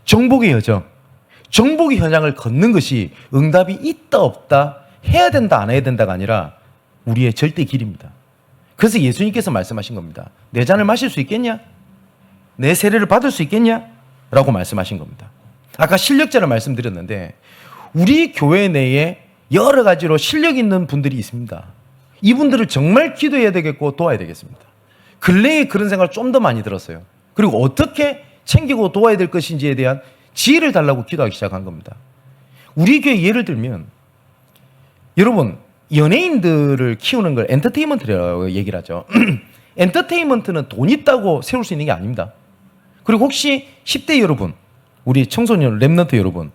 정복의 여정, 정복의 현장을 걷는 것이 응답이 있다 없다, 해야 된다 안 해야 된다가 아니라 우리의 절대 길입니다. 그래서 예수님께서 말씀하신 겁니다. 내 잔을 마실 수 있겠냐? 내 세례를 받을 수 있겠냐? 라고 말씀하신 겁니다. 아까 실력자를 말씀드렸는데 우리 교회 내에 여러 가지로 실력 있는 분들이 있습니다. 이분들을 정말 기도해야 되겠고 도와야 되겠습니다. 근래에 그런 생각을 좀 더 많이 들었어요. 그리고 어떻게 챙기고 도와야 될 것인지에 대한 지혜를 달라고 기도하기 시작한 겁니다. 우리 교회 예를 들면 여러분, 연예인들을 키우는 걸 엔터테인먼트라고 얘기를 하죠. 엔터테인먼트는 돈 있다고 세울 수 있는 게 아닙니다. 그리고 혹시 10대 여러분, 우리 청소년 렘넌트 여러분,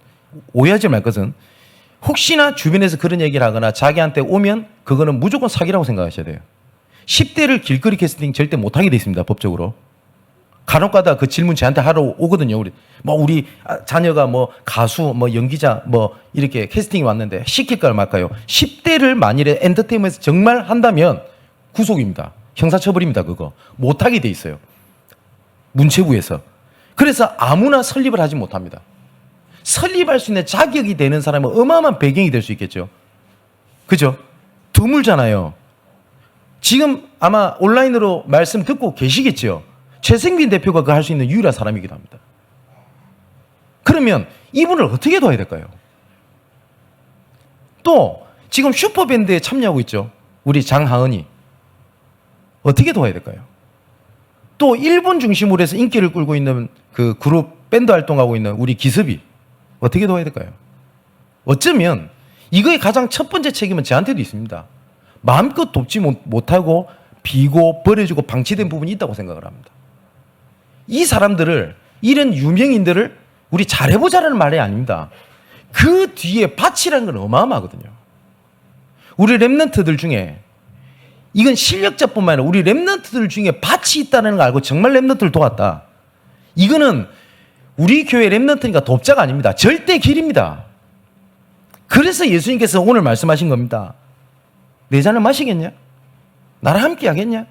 오해하지 말 것은 혹시나 주변에서 그런 얘기를 하거나 자기한테 오면 그거는 무조건 사기라고 생각하셔야 돼요. 10대를 길거리 캐스팅 절대 못하게 돼 있습니다. 법적으로. 간혹가다 그 질문 저한테 하러 오거든요. 우리 자녀가 가수, 연기자, 이렇게 캐스팅이 왔는데 시킬까요 말까요? 10대를 만일에 엔터테인먼트에서 정말 한다면 구속입니다. 형사처벌입니다. 그거 못하게 돼 있어요. 문체부에서. 그래서 아무나 설립을 하지 못합니다. 설립할 수 있는 자격이 되는 사람은 어마어마한 배경이 될 수 있겠죠. 그죠? 드물잖아요. 지금 아마 온라인으로 말씀 듣고 계시겠죠. 최승빈 대표가 그 할 수 있는 유일한 사람이기도 합니다. 그러면 이분을 어떻게 도와야 될까요? 또 지금 슈퍼밴드에 참여하고 있죠. 우리 장하은이. 어떻게 도와야 될까요? 또 일본 중심으로 해서 인기를 끌고 있는 그 그룹 밴드 활동하고 있는 우리 기습이 어떻게 도와야 될까요? 어쩌면 이거의 가장 첫 번째 책임은 저한테도 있습니다. 마음껏 돕지 못하고 비고 버려지고 방치된 부분이 있다고 생각을 합니다. 이 사람들을, 이런 유명인들을 우리 잘해보자라는 말이 아닙니다. 그 뒤에 밭이라는 건 어마어마하거든요. 우리 랩런트들 중에 이건 실력자뿐만 아니라 우리 랩런트들 중에 밭이 있다는 걸 알고 정말 랩런트를 도왔다. 이거는 우리 교회 랩런트니까 돕자가 아닙니다. 절대 길입니다. 그래서 예수님께서 오늘 말씀하신 겁니다. 내 잔을 마시겠냐? 나랑 함께 하겠냐?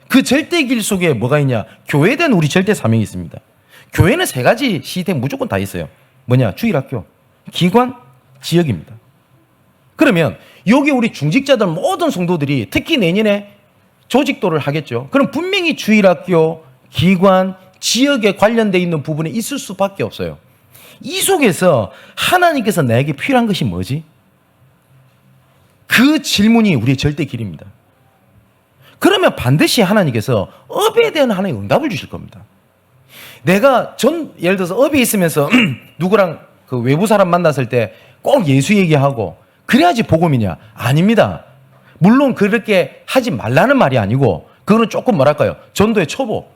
그 절대 길 속에 뭐가 있냐? 교회에 대한 우리 절대 사명이 있습니다. 교회는 세 가지 시스템 무조건 다 있어요. 뭐냐? 주일학교, 기관, 지역입니다. 그러면 여기 우리 중직자들 모든 성도들이 특히 내년에 조직도를 하겠죠. 그럼 분명히 주일학교, 기관, 지역에 관련되어 있는 부분에 있을 수밖에 없어요. 이 속에서 하나님께서 나에게 필요한 것이 뭐지? 그 질문이 우리의 절대 길입니다. 그러면 반드시 하나님께서 업에 대한 하나님의 응답을 주실 겁니다. 내가 예를 들어서 업에 있으면서 누구랑 그 외부 사람 만났을 때 꼭 예수 얘기하고 그래야지 복음이냐? 아닙니다. 물론 그렇게 하지 말라는 말이 아니고 그거는 조금 뭐랄까요? 전도의 초보.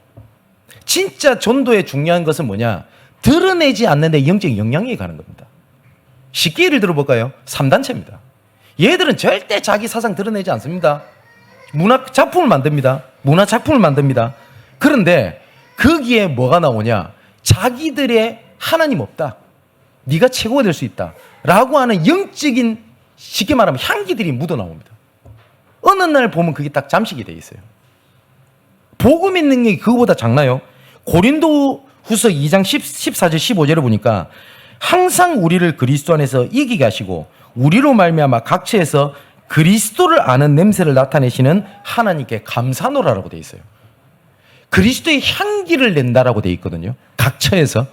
진짜 전도의 중요한 것은 뭐냐? 드러내지 않는데 영적 영향력이 가는 겁니다. 쉽게 예를 들어볼까요? 3단체입니다. 얘들은 절대 자기 사상 드러내지 않습니다. 문화 작품을 만듭니다. 그런데 거기에 뭐가 나오냐? 자기들의 하나님 없다. 네가 최고가 될 수 있다. 라고 하는 영적인 쉽게 말하면 향기들이 묻어 나옵니다. 어느 날 보면 그게 딱 잠식이 돼 있어요. 복음의 능력이 그거보다 작나요? 고린도후서 2장 14절 15절을 보니까 항상 우리를 그리스도 안에서 이기게 하시고 우리로 말미암아 각처에서 그리스도를 아는 냄새를 나타내시는 하나님께 감사노라라고 돼 있어요. 그리스도의 향기를 낸다라고 돼 있거든요. 각처에서.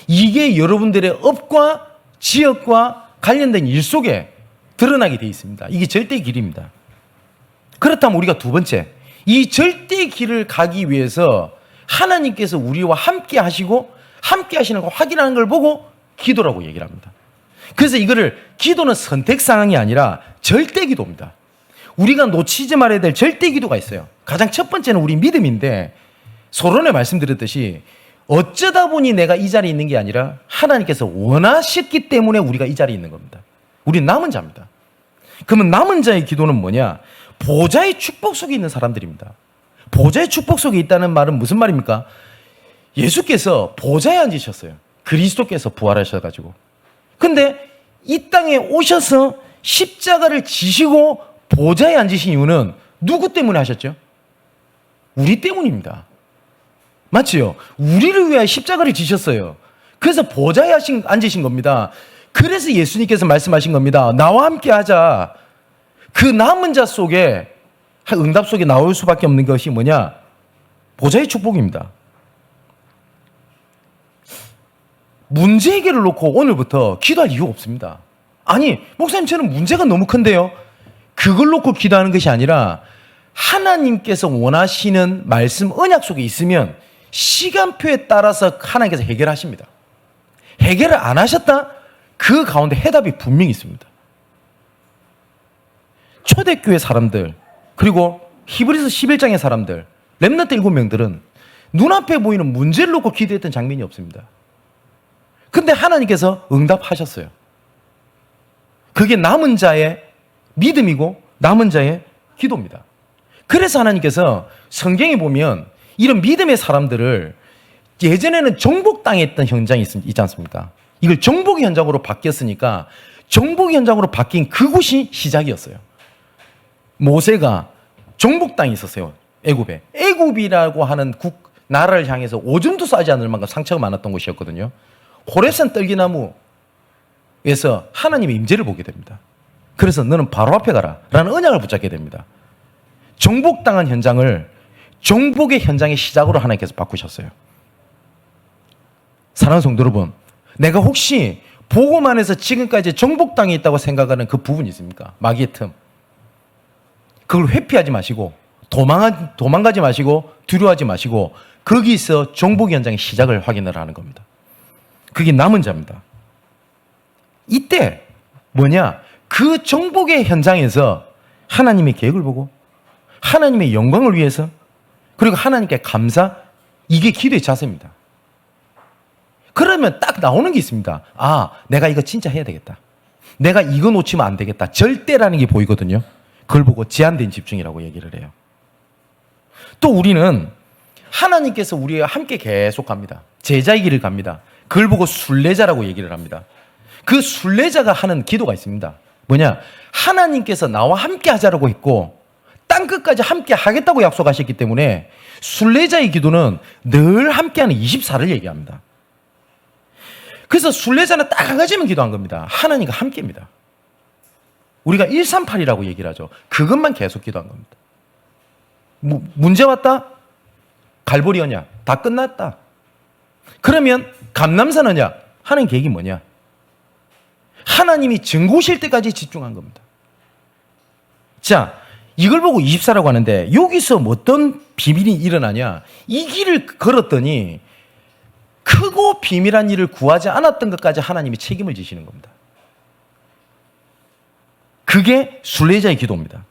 이게 여러분들의 업과 지역과 관련된 일 속에 드러나게 돼 있습니다. 이게 절대의 길입니다. 그렇다면 우리가 두 번째, 이 절대의 길을 가기 위해서 하나님께서 우리와 함께 하시고 함께 하시는 거 확인하는 걸 보고 기도라고 얘기를 합니다. 그래서 이거를 기도는 선택 상황이 아니라 절대 기도입니다. 우리가 놓치지 말아야 될 절대 기도가 있어요. 가장 첫 번째는 우리 믿음인데 서론에 말씀드렸듯이 어쩌다 보니 내가 이 자리에 있는 게 아니라 하나님께서 원하셨기 때문에 우리가 이 자리에 있는 겁니다. 우리는 남은 자입니다. 그러면 남은 자의 기도는 뭐냐? 보좌의 축복 속에 있는 사람들입니다. 보좌의 축복 속에 있다는 말은 무슨 말입니까? 예수께서 보좌에 앉으셨어요. 그리스도께서 부활하셔가지고. 근데 이 땅에 오셔서 십자가를 지시고 보좌에 앉으신 이유는 누구 때문에 하셨죠? 우리 때문입니다. 맞지요? 우리를 위하여 십자가를 지셨어요. 그래서 보좌에 앉으신 겁니다. 그래서 예수님께서 말씀하신 겁니다. 나와 함께 하자. 그 남은 자 속에 응답 속에 나올 수밖에 없는 것이 뭐냐? 보좌의 축복입니다. 문제 해결을 놓고 오늘부터 기도할 이유가 없습니다. 아니, 목사님 저는 문제가 너무 큰데요. 그걸 놓고 기도하는 것이 아니라 하나님께서 원하시는 말씀 언약 속에 있으면 시간표에 따라서 하나님께서 해결하십니다. 해결을 안 하셨다? 그 가운데 해답이 분명히 있습니다. 초대교회 사람들 그리고 히브리서 11장의 사람들 렘넌트 7명들은 눈앞에 보이는 문제를 놓고 기도했던 장면이 없습니다. 근데 하나님께서 응답하셨어요. 그게 남은 자의 믿음이고 남은 자의 기도입니다. 그래서 하나님께서 성경에 보면 이런 믿음의 사람들을 예전에는 정복당했던 현장이 있지 않습니까? 이걸 정복의 현장으로 바뀌었으니까 정복의 현장으로 바뀐 그곳이 시작이었어요. 모세가 정복당이 있었어요. 애굽에. 애굽이라고 하는 나라를 향해서 오줌도 싸지 않을 만큼 상처가 많았던 곳이었거든요. 호렙산 떨기나무에서 하나님의 임재를 보게 됩니다. 그래서 너는 바로 앞에 가라 라는 언약을 붙잡게 됩니다. 정복당한 현장을 정복의 현장의 시작으로 하나님께서 바꾸셨어요. 사랑하는 성도 여러분, 내가 혹시 복음 안에서 지금까지 정복당해 있다고 생각하는 그 부분이 있습니까? 마귀의 틈. 그걸 회피하지 마시고 도망가지 마시고 두려워하지 마시고 거기서 정복의 현장의 시작을 확인을 하는 겁니다. 그게 남은 자입니다. 이때 뭐냐? 그 정복의 현장에서 하나님의 계획을 보고 하나님의 영광을 위해서 그리고 하나님께 감사, 이게 기도의 자세입니다. 그러면 딱 나오는 게 있습니다. 아, 내가 이거 진짜 해야 되겠다. 내가 이거 놓치면 안 되겠다. 절대라는 게 보이거든요. 그걸 보고 제한된 집중이라고 얘기를 해요. 또 우리는 하나님께서 우리와 함께 계속 갑니다. 제자의 길을 갑니다. 그걸 보고 순례자라고 얘기를 합니다. 그 순례자가 하는 기도가 있습니다. 뭐냐? 하나님께서 나와 함께 하자라고 했고 땅끝까지 함께 하겠다고 약속하셨기 때문에 순례자의 기도는 늘 함께하는 24를 얘기합니다. 그래서 순례자는 딱 한 가지만 기도한 겁니다. 하나님과 함께입니다. 우리가 138이라고 얘기를 하죠. 그것만 계속 기도한 겁니다. 문제 왔다? 갈보리 언약. 다 끝났다. 그러면 감남산 언약. 하나님 계획이 뭐냐? 하나님이 증거오실 때까지 집중한 겁니다. 자, 이걸 보고 24라고 하는데 여기서 어떤 비밀이 일어나냐? 이 길을 걸었더니 크고 비밀한 일을 구하지 않았던 것까지 하나님이 책임을 지시는 겁니다. 그게 순례자의 기도입니다.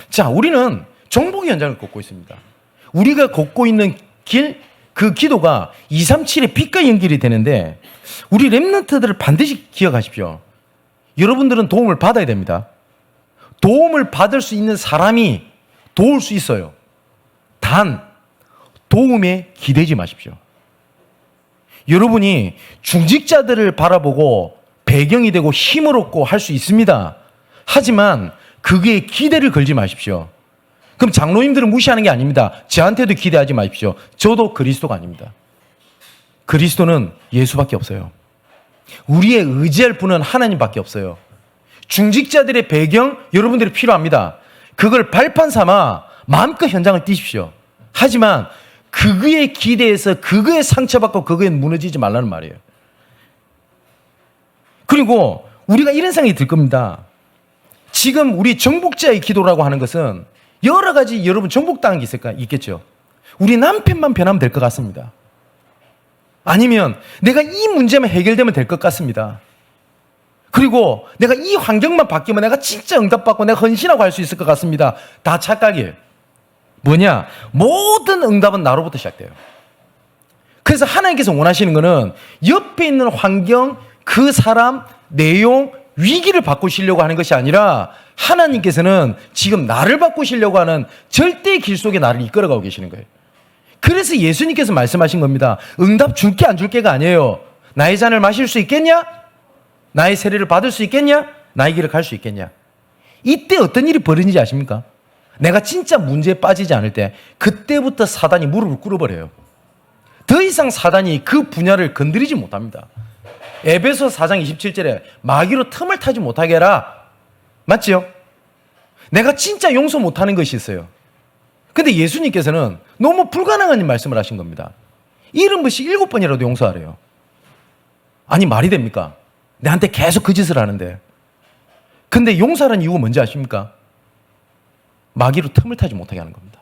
자, 우리는 정복의 현장을 걷고 있습니다. 우리가 걷고 있는 길, 그 기도가 237의 빛과 연결이 되는데 우리 렘넌트들을 반드시 기억하십시오. 여러분들은 도움을 받아야 됩니다. 도움을 받을 수 있는 사람이 도울 수 있어요. 단 도움에 기대지 마십시오. 여러분이 중직자들을 바라보고 배경이 되고 힘을 얻고 할 수 있습니다. 하지만 그게 기대를 걸지 마십시오. 그럼 장로님들은 무시하는 게 아닙니다. 저한테도 기대하지 마십시오. 저도 그리스도가 아닙니다. 그리스도는 예수밖에 없어요. 우리의 의지할 분은 하나님밖에 없어요. 중직자들의 배경 여러분들이 필요합니다. 그걸 발판 삼아 마음껏 현장을 뛰십시오. 하지만 그거에 기대해서 그거에 상처받고 그거에 무너지지 말라는 말이에요. 그리고 우리가 이런 생각이 들 겁니다. 지금 우리 정복자의 기도라고 하는 것은 여러 가지 여러분 정복당한 게 있겠죠. 우리 남편만 변하면 될 것 같습니다. 아니면 내가 이 문제만 해결되면 될 것 같습니다. 그리고 내가 이 환경만 바뀌면 내가 진짜 응답받고 내가 헌신하고 할 수 있을 것 같습니다. 다 착각이에요. 뭐냐? 모든 응답은 나로부터 시작돼요. 그래서 하나님께서 원하시는 거는 옆에 있는 환경, 그 사람, 내용, 위기를 바꾸시려고 하는 것이 아니라 하나님께서는 지금 나를 바꾸시려고 하는 절대의 길 속에 나를 이끌어가고 계시는 거예요. 그래서 예수님께서 말씀하신 겁니다. 응답 줄게 안 줄게가 아니에요. 나의 잔을 마실 수 있겠냐? 나의 세례를 받을 수 있겠냐? 나의 길을 갈 수 있겠냐? 이때 어떤 일이 벌어지는지 아십니까? 내가 진짜 문제에 빠지지 않을 때 그때부터 사단이 무릎을 꿇어버려요. 더 이상 사단이 그 분야를 건드리지 못합니다. 에베소 4장 27절에 마귀로 틈을 타지 못하게 해라. 맞지요? 내가 진짜 용서 못하는 것이 있어요. 근데 예수님께서는 너무 불가능한 말씀을 하신 겁니다. 70번씩 7번이라도 용서하래요. 아니 말이 됩니까? 내한테 계속 그 짓을 하는데. 근데 용서하라는 이유가 뭔지 아십니까? 마귀로 틈을 타지 못하게 하는 겁니다.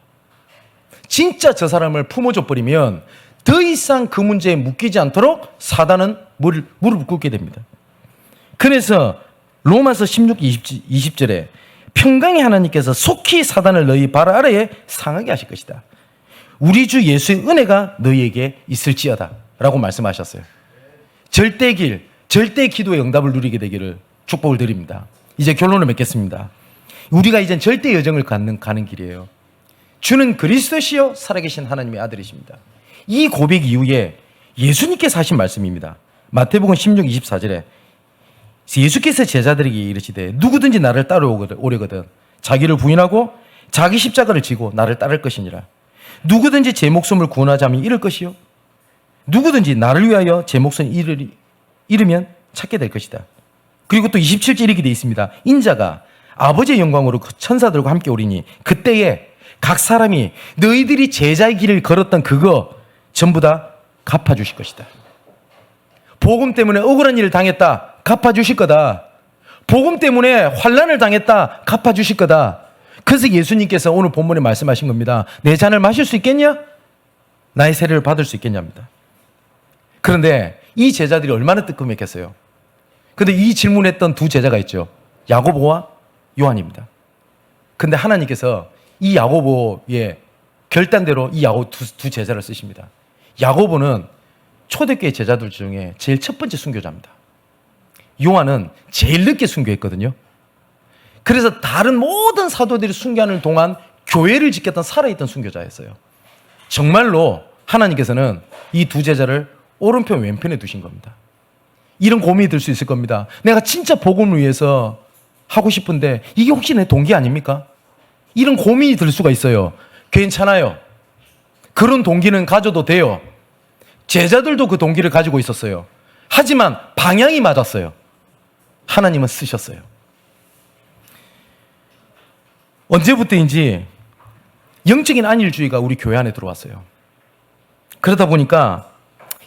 진짜 저 사람을 품어줘 버리면 더 이상 그 문제에 묶이지 않도록 사단은 무릎을 꿇게 됩니다. 그래서 로마서 16, 20절에 평강의 하나님께서 속히 사단을 너희 발 아래에 상하게 하실 것이다. 우리 주 예수의 은혜가 너희에게 있을지어다 라고 말씀하셨어요. 절대길, 절대 기도의 응답을 누리게 되기를 축복을 드립니다. 이제 결론을 맺겠습니다. 우리가 이젠 절대 여정을 가는 길이에요. 주는 그리스도시요 살아계신 하나님의 아들이십니다. 이 고백 이후에 예수님께서 하신 말씀입니다. 마태복음 16, 24절에 예수께서 제자들에게 이르시되 누구든지 나를 따라오려거든 자기를 부인하고 자기 십자가를 지고 나를 따를 것이니라. 누구든지 제 목숨을 구원하자면 잃을 것이요 누구든지 나를 위하여 제 목숨을 잃으면 찾게 될 것이다. 그리고 또 27절 이렇게 되어 있습니다. 인자가 아버지의 영광으로 그 천사들과 함께 오리니 그때에 각 사람이 너희들이 제자의 길을 걸었던 그거 전부 다 갚아주실 것이다. 복음 때문에 억울한 일을 당했다. 갚아주실 거다. 복음 때문에 환난을 당했다. 갚아주실 거다. 그래서 예수님께서 오늘 본문에 말씀하신 겁니다. 내 잔을 마실 수 있겠냐? 나의 세례를 받을 수 있겠냐입니다. 그런데 이 제자들이 얼마나 뜨끔했겠어요. 그런데 이 질문했던 두 제자가 있죠. 야고보와 요한입니다. 근데 하나님께서 이 야고보의 결단대로 이 두 제자를 쓰십니다. 야고보는 초대교회 제자들 중에 제일 첫 번째 순교자입니다. 요한은 제일 늦게 순교했거든요. 그래서 다른 모든 사도들이 순교하는 동안 교회를 지켰던 살아있던 순교자였어요. 정말로 하나님께서는 이 두 제자를 오른편 왼편에 두신 겁니다. 이런 고민이 들 수 있을 겁니다. 내가 진짜 복음을 위해서 하고 싶은데 이게 혹시 내 동기 아닙니까? 이런 고민이 들 수가 있어요. 괜찮아요. 그런 동기는 가져도 돼요. 제자들도 그 동기를 가지고 있었어요. 하지만 방향이 맞았어요. 하나님은 쓰셨어요. 언제부터인지 영적인 안일주의가 우리 교회 안에 들어왔어요. 그러다 보니까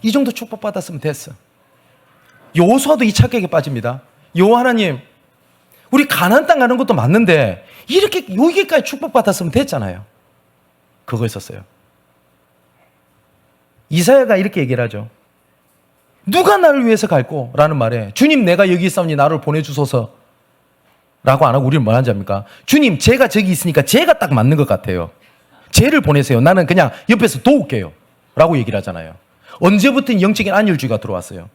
이 정도 축복받았으면 됐어. 여호수아도 이 착각에 빠집니다. 여호와 하나님, 우리 가나안 땅 가는 것도 맞는데 이렇게 여기까지 축복받았으면 됐잖아요. 그거 있었어요. 이사야가 이렇게 얘기를 하죠. 누가 나를 위해서 갈꼬? 라는 말에 주님 내가 여기 있사오니 나를 보내주소서 라고 안 하고 우리는 뭐 하는지 압니까? 주님 제가 저기 있으니까 제가 딱 맞는 것 같아요. 쟤를 보내세요. 나는 그냥 옆에서 도울게요 라고 얘기를 하잖아요. 언제부터 영적인 안일주의가 들어왔어요.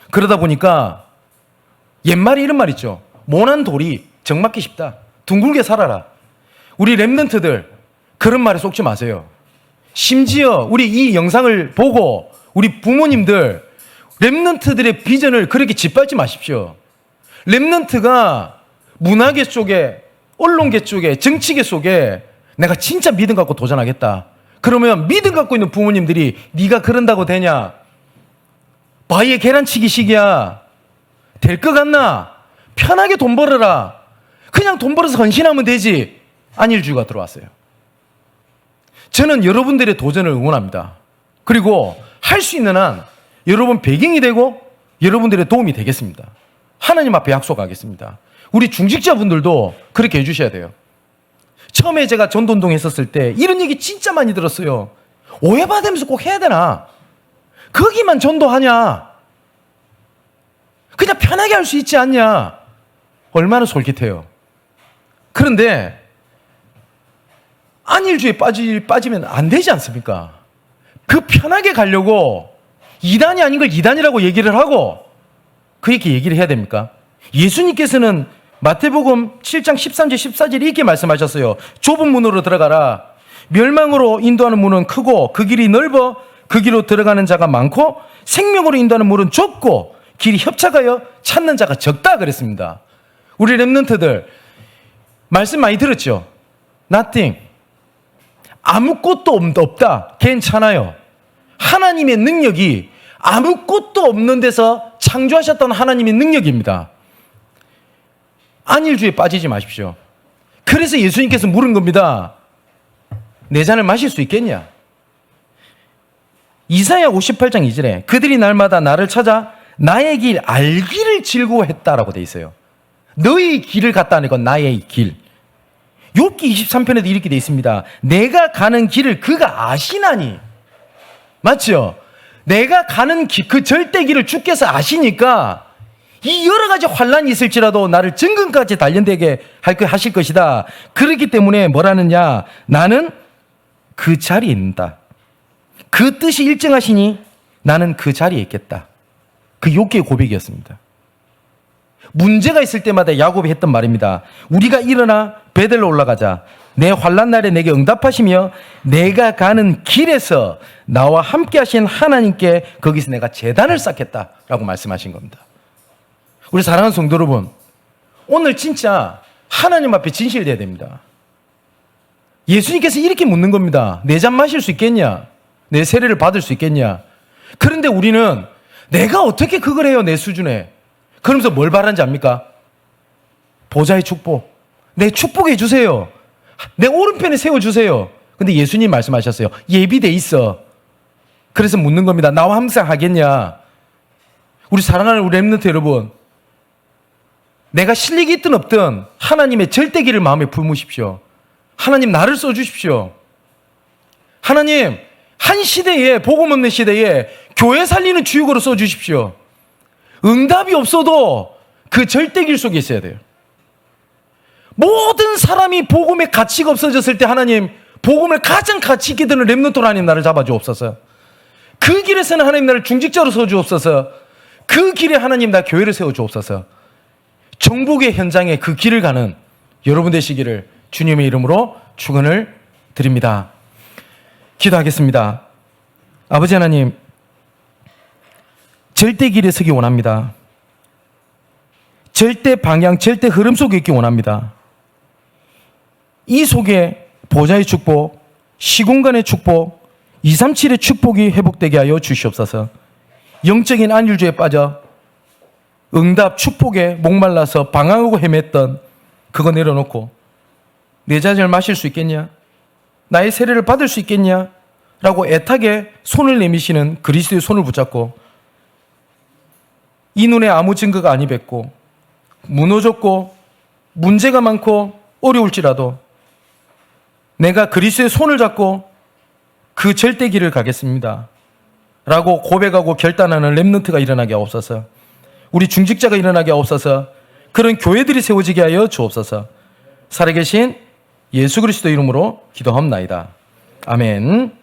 그러다 보니까 옛말에 이런 말 있죠. 모난 돌이 정맞기 쉽다. 둥글게 살아라. 우리 랩런트들 그런 말에 속지 마세요. 심지어 우리 이 영상을 보고 우리 부모님들 랩런트들의 비전을 그렇게 짓밟지 마십시오. 랩런트가 문화계 쪽에, 언론계 쪽에, 정치계 속에 내가 진짜 믿음 갖고 도전하겠다. 그러면 믿음 갖고 있는 부모님들이 네가 그런다고 되냐? 바위에 계란치기 식이야. 될 것 같나? 편하게 돈 벌어라. 그냥 돈 벌어서 헌신하면 되지. 안일주의가 들어왔어요. 저는 여러분들의 도전을 응원합니다. 그리고 할 수 있는 한 여러분 배경이 되고 여러분들의 도움이 되겠습니다. 하나님 앞에 약속하겠습니다. 우리 중직자분들도 그렇게 해주셔야 돼요. 처음에 제가 전도운동 했었을 때 이런 얘기 진짜 많이 들었어요. 오해받으면서 꼭 해야 되나? 거기만 전도하냐? 그냥 편하게 할 수 있지 않냐? 얼마나 솔깃해요. 그런데 안일주의에 빠지면 안 되지 않습니까? 그 편하게 가려고 2단이 아닌 걸 2단이라고 얘기를 하고 그렇게 얘기를 해야 됩니까? 예수님께서는 마태복음 7장 13절 14절 이렇게 말씀하셨어요. 좁은 문으로 들어가라. 멸망으로 인도하는 문은 크고 그 길이 넓어 그 길로 들어가는 자가 많고 생명으로 인도하는 문은 좁고 길이 협착하여 찾는 자가 적다 그랬습니다. 우리 랩런트들 말씀 많이 들었죠? Nothing. 아무것도 없다. 괜찮아요. 하나님의 능력이 아무것도 없는 데서 창조하셨던 하나님의 능력입니다. 안일주의에 빠지지 마십시오. 그래서 예수님께서 물은 겁니다. 내 잔을 마실 수 있겠냐? 이사야 58장 2절에 그들이 날마다 나를 찾아 나의 길 알기를 즐거워했다라고 돼 있어요. 너의 길을 갔다는 건 나의 길. 욥기 23편에도 이렇게 돼 있습니다. 내가 가는 길을 그가 아시나니. 맞죠? 내가 가는 그 절대 길을 주께서 아시니까 이 여러 가지 환란이 있을지라도 나를 정금까지 단련되게 하실 것이다. 그렇기 때문에 뭐라느냐? 나는 그 자리에 있는다. 그 뜻이 일정하시니 나는 그 자리에 있겠다. 그 욥기의 고백이었습니다. 문제가 있을 때마다 야곱이 했던 말입니다. 우리가 일어나 베델로 올라가자. 내 환난 날에 내게 응답하시며 내가 가는 길에서 나와 함께 하신 하나님께 거기서 내가 제단을 쌓겠다라고 말씀하신 겁니다. 우리 사랑하는 성도 여러분, 오늘 진짜 하나님 앞에 진실돼야 됩니다. 예수님께서 이렇게 묻는 겁니다. 내 잔 마실 수 있겠냐? 내 세례를 받을 수 있겠냐? 그런데 우리는 내가 어떻게 그걸 해요, 내 수준에? 그러면서 뭘 바라는지 압니까? 보좌의 축복. 내 축복해 주세요. 내 오른편에 세워주세요. 근데 예수님 말씀하셨어요. 예비돼 있어. 그래서 묻는 겁니다. 나와 항상 하겠냐? 우리 사랑하는 우리 랩런트 여러분, 내가 실력이 있든 없든 하나님의 절대기를 마음에 품으십시오. 하나님 나를 써주십시오. 하나님 한 시대에, 복음 없는 시대에 교회 살리는 주역으로 써주십시오. 응답이 없어도 그 절대길 속에 있어야 돼요. 모든 사람이 복음의 가치가 없어졌을 때 하나님, 복음을 가장 가치 있게 드는 랩런트로 하나님 나를 잡아주옵소서. 그 길에서는 하나님 나를 중직자로 세워주옵소서. 그 길에 하나님 나 교회를 세워주옵소서. 정복의 현장에 그 길을 가는 여러분 되시기를 주님의 이름으로 축원을 드립니다. 기도하겠습니다. 아버지 하나님, 절대 길에 서기 원합니다. 절대 방향, 절대 흐름 속에 있기 원합니다. 이 속에 보좌의 축복, 시공간의 축복, 237의 축복이 회복되게 하여 주시옵소서. 영적인 안일주에 빠져 응답, 축복에 목말라서 방황하고 헤맸던 그거 내려놓고 내 자신을 마실 수 있겠냐? 나의 세례를 받을 수 있겠냐? 라고 애타게 손을 내미시는 그리스도의 손을 붙잡고 이 눈에 아무 증거가 아니 뵙고 무너졌고 문제가 많고 어려울지라도 내가 그리스도의 손을 잡고 그 절대 길을 가겠습니다. 라고 고백하고 결단하는 렘넌트가 일어나게 하옵소서. 우리 중직자가 일어나게 하옵소서. 그런 교회들이 세워지게 하여 주옵소서. 살아계신 예수 그리스도 이름으로 기도합나이다. 아멘.